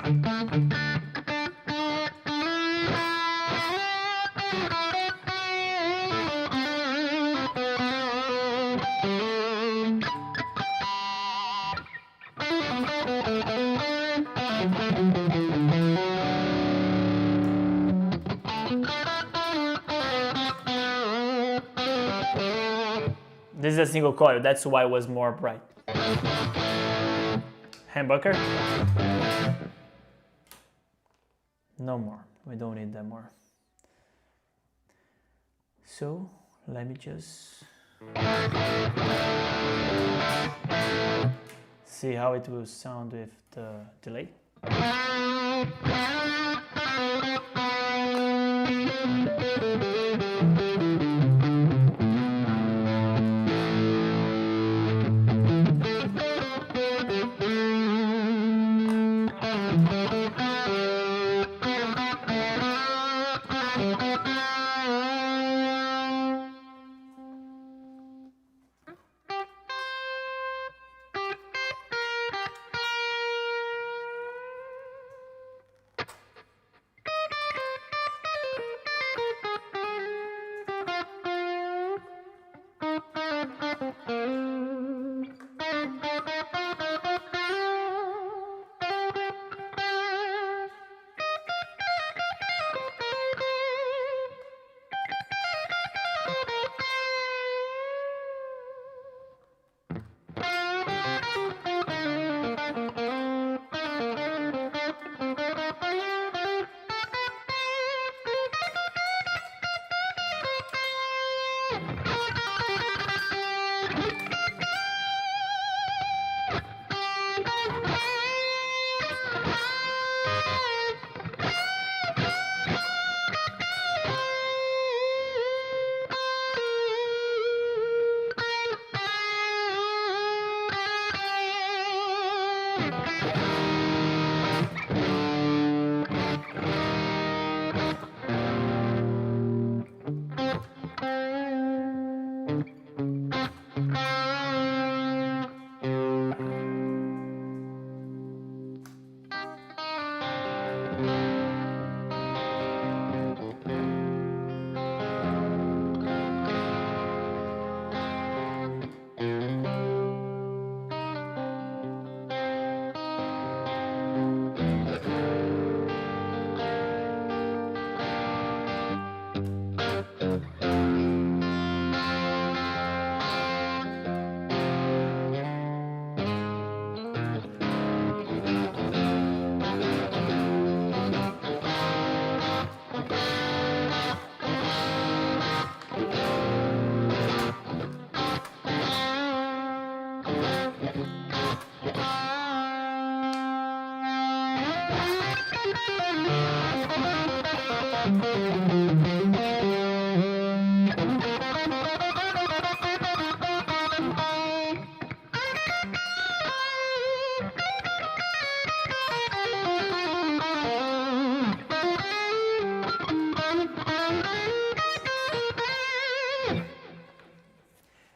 This is a single coil, that's why it was more bright. Humbucker. No more, we don't need that more. So, let me just see how it will sound with the delay.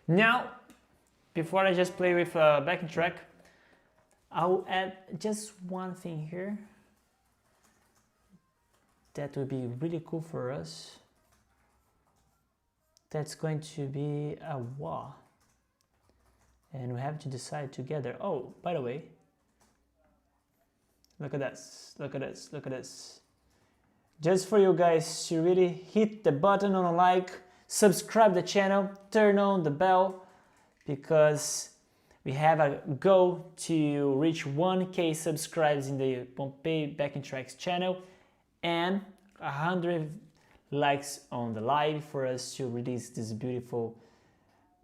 Now, before I just play with backing track, I'll add just one thing here that would be really cool for us. That's going to be a wah, and we have to decide together. Oh, by the way, look at this, look at this, look at this. Just for you guys to really hit the button on a like, subscribe the channel, turn on the bell, because we have a goal to reach 1K subscribers in the 𝗏𝗶𝗏𝗀 backing tracks channel and 100 likes on the live for us to release this beautiful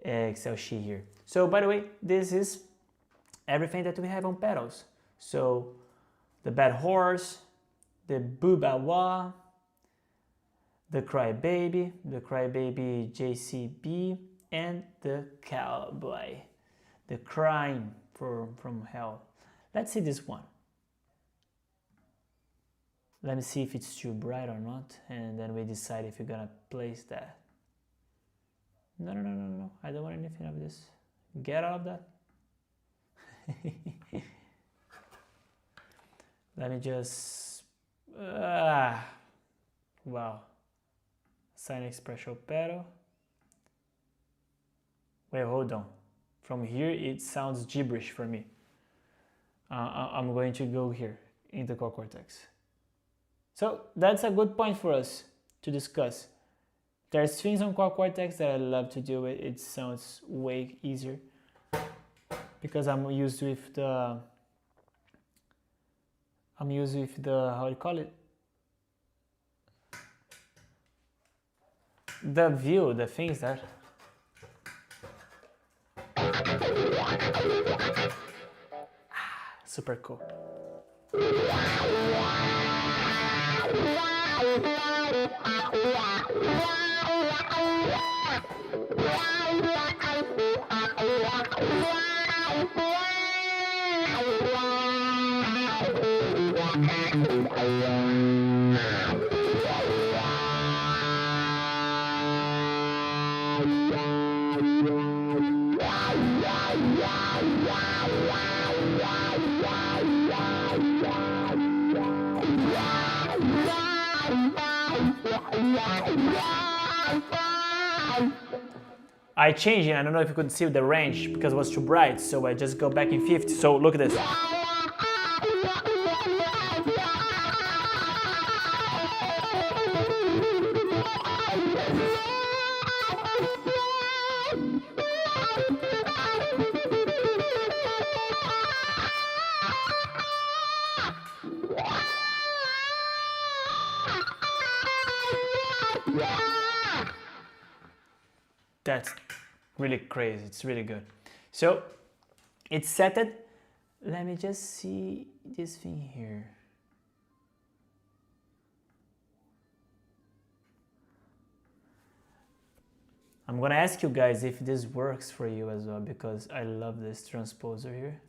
Excel sheet here. So by the way, this is everything that we have on pedals. So the bad horse, the 𝗏𝗏𝗏𝗏, the crybaby, the crybaby JCB, and the cowboy, the crying from hell. Let's see this one. Let me see if it's too bright or not, and then we decide if we're gonna place that. No, no, no, no, no, I don't want anything of this. Get out of that. Let me just, wow. Sign expression pero. Wait, hold on. From here, it sounds gibberish for me. I'm going to go here in the Quad Cortex. So that's a good point for us to discuss. There's things on Quad Cortex that I love to do. It sounds way easier because I'm used with the how do you call it? The view, the things that super cool. I changed it. I don't know if you could see the range because it was too bright, so I just go back in 50. So look at this. That's really crazy. It's really good. So it's set it. Let me just see this thing here. I'm gonna ask you guys if this works for you as well, because I love this transposer here.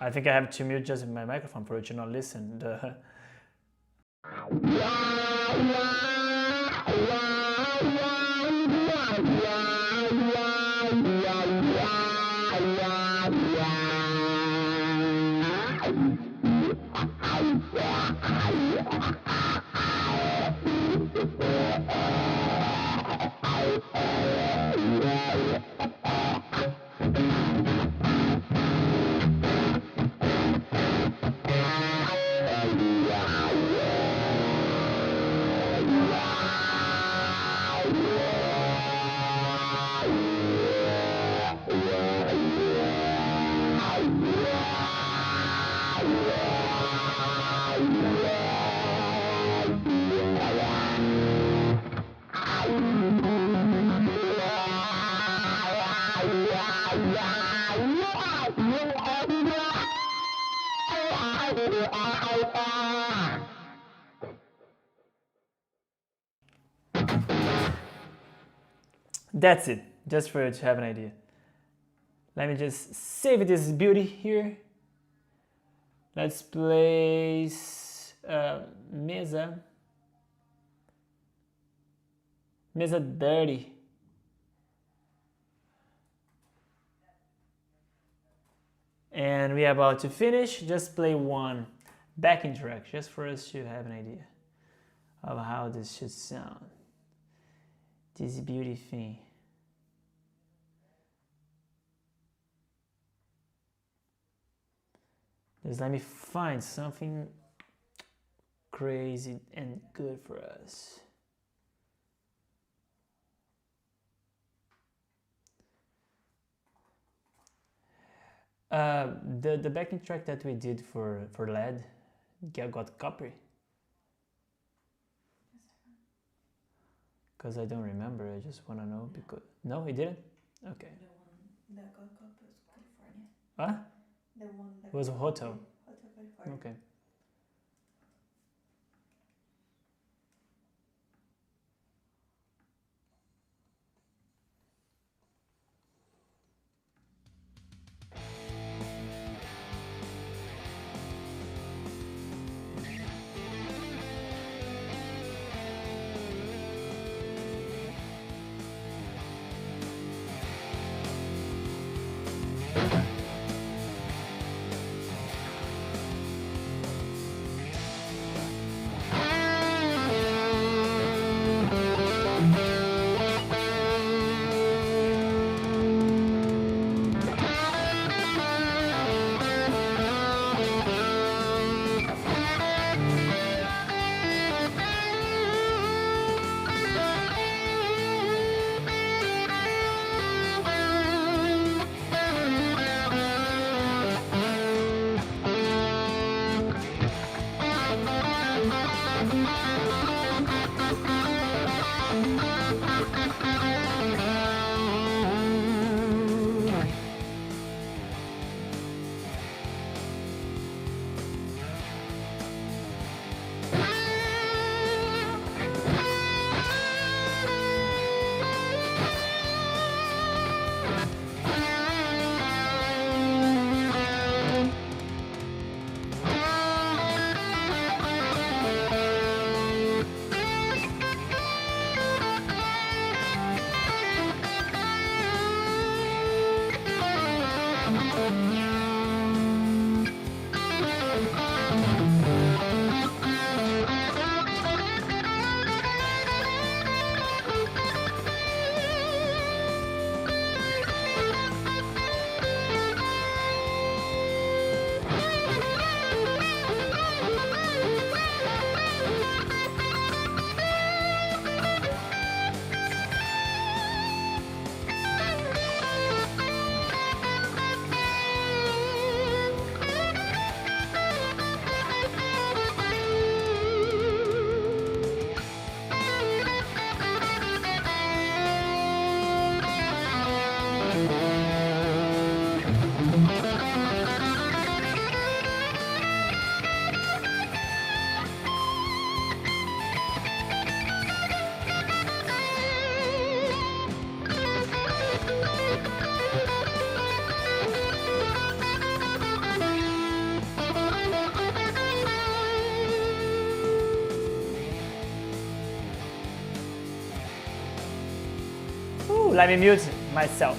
I think I have to mute just my microphone for you to not listen. That's it, just for you to have an idea. Let me just save this beauty here. Let's place 𝗏𝗏 dirty. And we are about to finish. Just play one backing track, just for us to have an idea of how this should sound. This beauty thing. Just let me find something crazy and good for us. The backing track that we did for LED got copy. Because I don't remember, I just want to know because... No, he didn't? Okay. The one that got copy was California. What? The one that It was a hotel. Hotel California. Okay. Let me mute myself.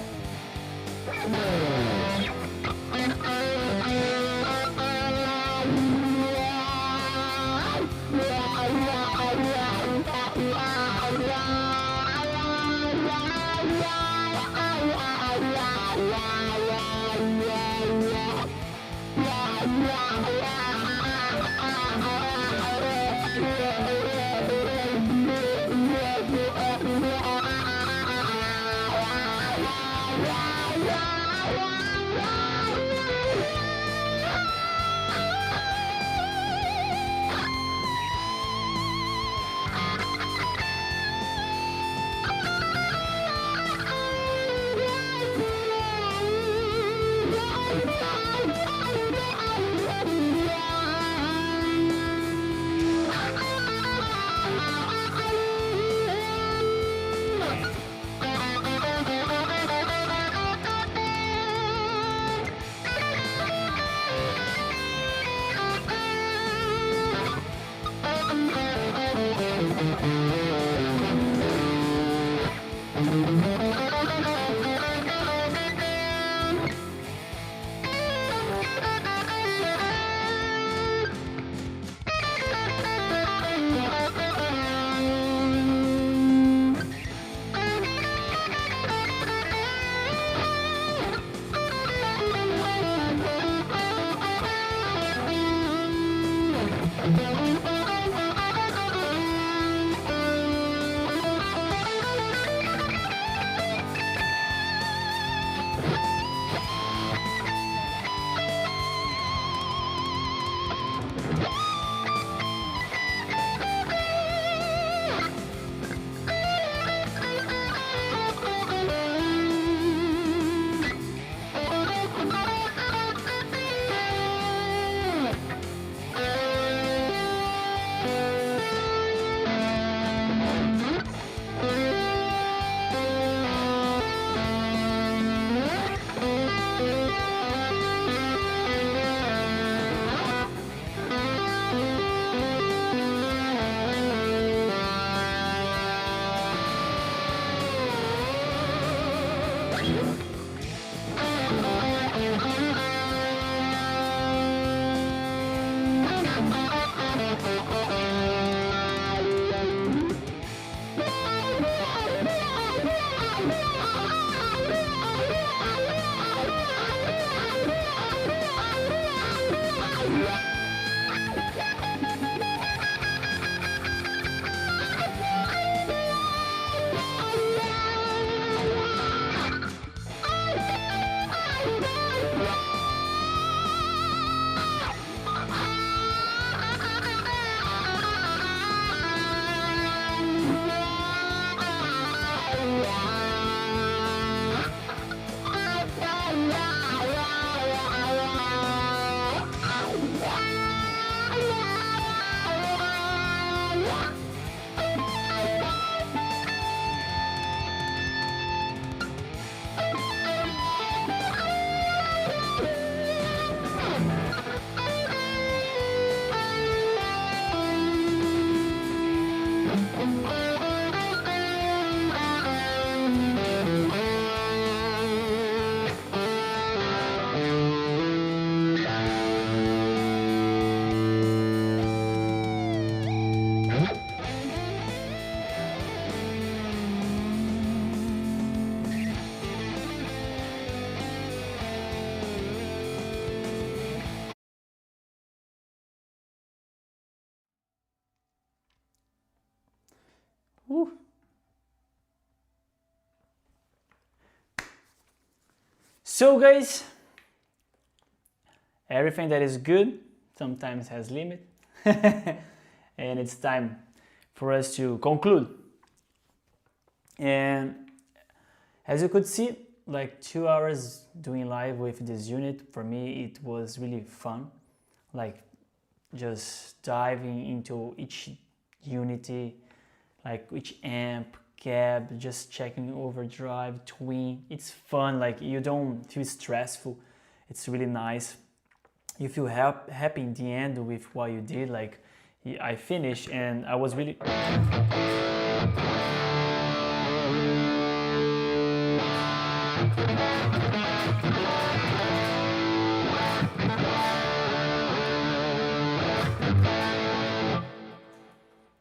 Woo. So guys, everything that is good sometimes has limit. And it's time for us to conclude. And as you could see, like 2 hours doing live with this unit, for me it was really fun. Like just diving into each unity, like each amp, cab, just checking overdrive, twin. It's fun, like you don't feel stressful. It's really nice. You feel happy in the end with what you did. Like I finished and I was really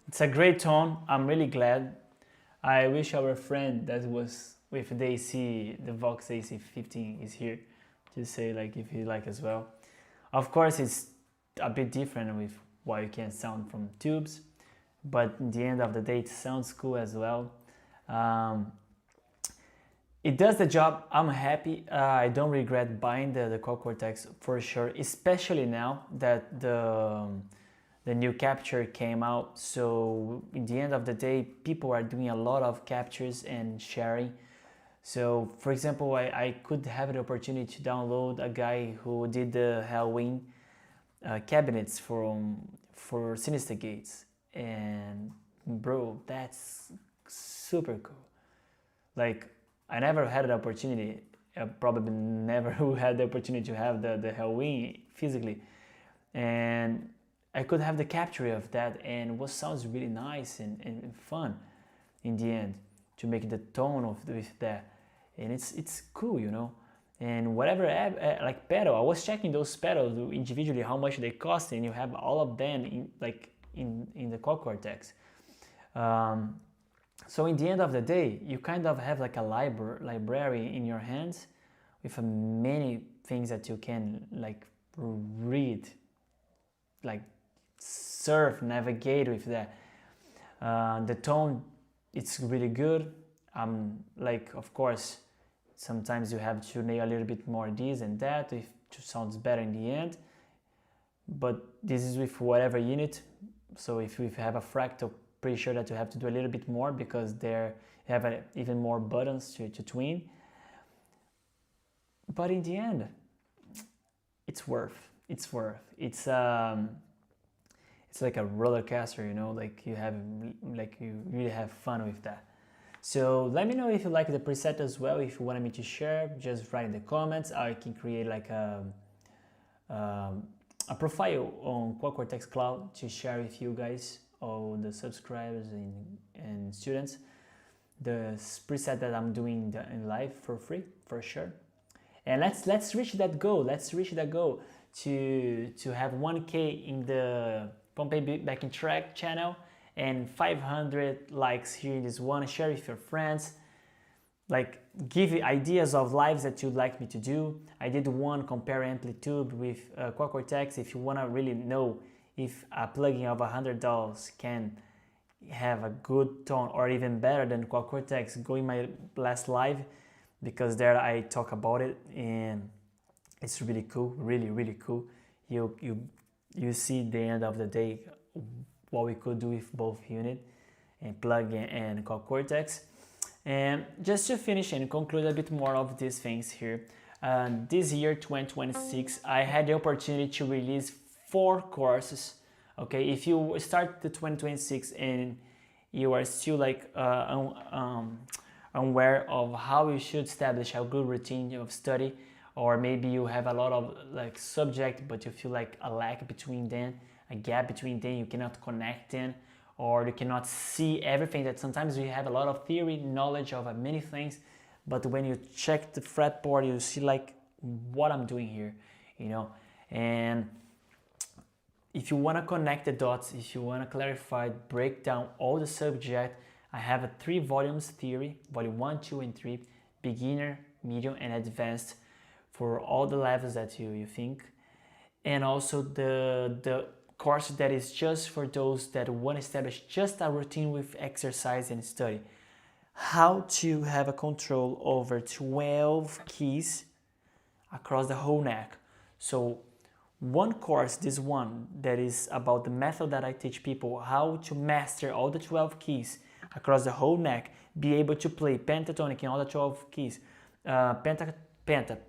It's a great tone. I'm really glad. I wish our friend that was with the 𝗙𝗂𝗃, the Vox AC15 is here to say like if he like as well. Of course, it's a bit different with what you can sound from tubes, but in the end of the day, it sounds cool as well. It does the job. I'm happy. I don't regret buying the Quad Cortex for sure, especially now that the new capture came out. So in the end of the day, people are doing a lot of captures and sharing. So for example, I could have the opportunity to download a guy who did the Halloween cabinets for Sinister Gates, and bro, that's super cool. Like I never had the opportunity, I probably never had the opportunity to have the Halloween physically, and I could have the capture of that, and what sounds really nice and fun in the end to make the tone of with that, and it's cool, you know. And whatever like pedal, I was checking those pedals individually how much they cost, and you have all of them in the Quad Cortex. So in the end of the day, you kind of have like a library in your hands with many things that you can like read, like surf, navigate with that. The tone, it's really good. Like of course, sometimes you have to nail a little bit more this and that if it sounds better in the end. But this is with whatever unit. So if you have a fractal, pretty sure that you have to do a little bit more because they have even more buttons to twin. But in the end, it's worth. It's like a roller coaster, you know. Like you really have fun with that. So let me know if you like the preset as well. If you wanted me to share, just write in the comments. I can create like a profile on Quad Cortex Cloud to share with you guys, all the subscribers and students, the preset that I'm doing in live for free, for sure. And let's reach that goal. Let's reach that goal to have 1K in the 𝗏𝗏𝗵 backing track channel and 500 likes here in this one. Share with your friends. Like give ideas of lives that you'd like me to do. I did one compare AmpliTube with Quad Cortex. If you want to really know if a plugin of $100 can have a good tone or even better than Quad Cortex, go in my last live, because there I talk about it and it's really cool, really cool. You see the end of the day what we could do with both unit and plugin and Quad Cortex. And just to finish and conclude a bit more of these things here, this year 2026 I had the opportunity to release 4 courses. Okay, if you start the 2026 and you are still like unaware of how you should establish a good routine of study, or maybe you have a lot of like subject but you feel like a lack between them, a gap between them, you cannot connect them, or you cannot see everything. That sometimes we have a lot of theory knowledge of many things, but when you check the fretboard you see like what I'm doing here, you know. And if you want to connect the dots, if you want to clarify, break down all the subject, I have a 3 volumes theory, volume 1, 2 and 3, beginner, medium and advanced, for all the levels that you think. And also the course that is just for those that want to establish just a routine with exercise and study. How to have a control over 12 keys across the whole neck. So one course, this one, that is about the method that I teach people how to master all the 12 keys across the whole neck, be able to play pentatonic in all the 12 keys, penta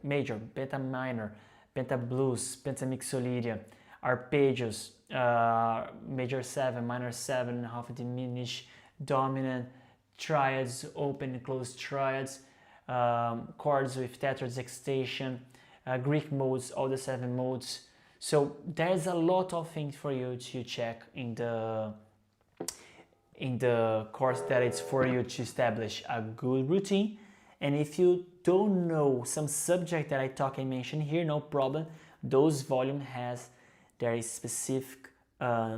major, penta minor, penta blues, penta mixolydian, arpeggios, major 7, minor 7, half diminished, dominant, triads, open and closed triads, chords with tetrads, excitation, Greek modes, all the 7 modes. So there's a lot of things for you to check in the course that it's for you to establish a good routine. And if you don't know some subject that I mentioned here, no problem. Those volume has there is specific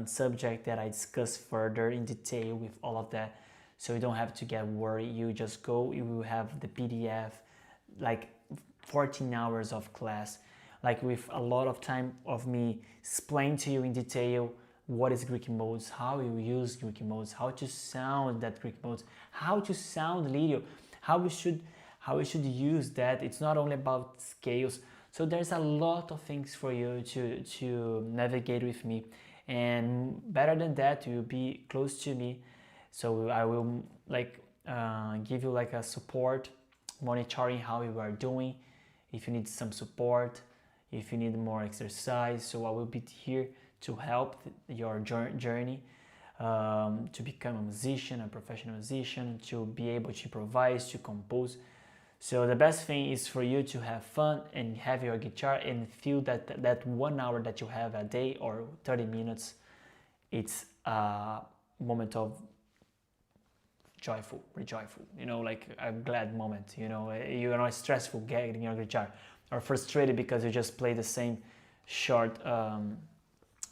subject that I discuss further in detail with all of that. So you don't have to get worried. You just go, you will have the PDF, like 14 hours of class, like with a lot of time of me explain to you in detail what is Greek modes, how you use Greek modes, how to sound that Greek modes, how to sound lidio, how we should use that. It's not only about scales. So there's a lot of things for you to navigate with me, and better than that, you'll be close to me. So I will give you like a support, monitoring how you are doing, if you need some support, if you need more exercise. So I will be here to help your journey to become a musician, a professional musician, to be able to improvise, to compose. So the best thing is for you to have fun and have your guitar and feel that 1 hour that you have a day or 30 minutes, it's a moment of rejoiceful, you know, like a glad moment, you know. You are not stressful getting your guitar or frustrated because you just play the same short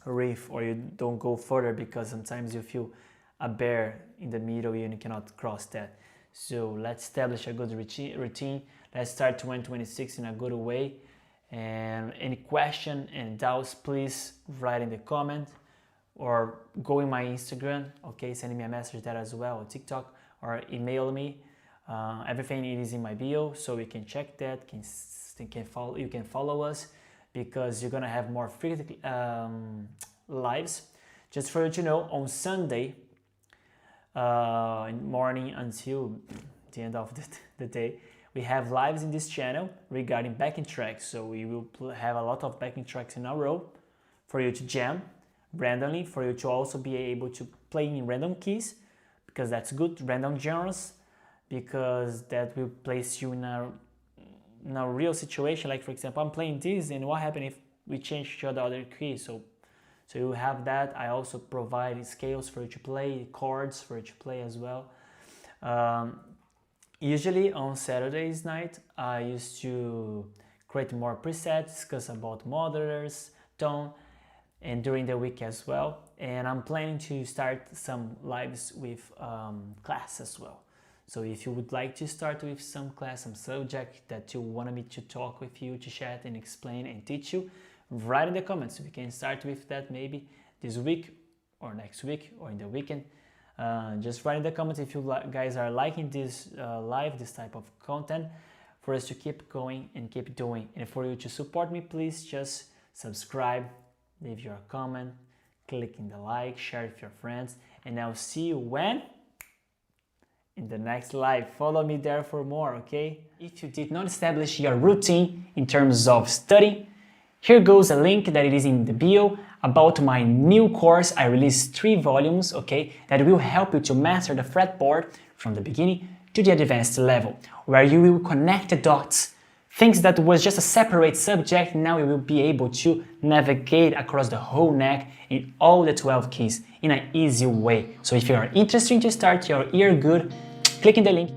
riff, or you don't go further because sometimes you feel a bear in the middle and you cannot cross that. So let's establish a good routine. Let's start 2026 in a good way. And any question and doubts, please write in the comment or go in my Instagram, okay, send me a message there as well, or TikTok, or email me. Everything is in my bio, so you can check that. You can follow us, because you're gonna have more frequent lives. Just for you to know, on Sunday in morning until the end of the day, we have lives in this channel regarding backing tracks. So we will have a lot of backing tracks in a row for you to jam randomly, for you to also be able to play in random keys, because that's good, random genres, because that will place you in a real situation. Like for example, I'm playing this, and what happens if we change to the other key? So you have that. I also provide scales for you to play, chords for you to play as well. Usually on Saturdays night, I used to create more presets, discuss about modulators, tone, and during the week as well. And I'm planning to start some lives with class as well. So if you would like to start with some class, some subject that you want me to talk with you, to chat and explain and teach you, write in the comments. We can start with that maybe this week or next week or in the weekend. Just write in the comments if you guys are liking this live, this type of content, for us to keep going and keep doing. And for you to support me, please just subscribe, leave your comment, click in the like, share with your friends, and I'll see you when? In the next live. Follow me there for more, okay? If you did not establish your routine in terms of study, here goes a link that it is in the bio about my new course. I released 3 volumes, okay, that will help you to master the fretboard from the beginning to the advanced level, where you will connect the dots. Things that was just a separate subject, now you will be able to navigate across the whole neck in all the 12 keys in an easy way. So if you are interested to start your ear good, click in the link.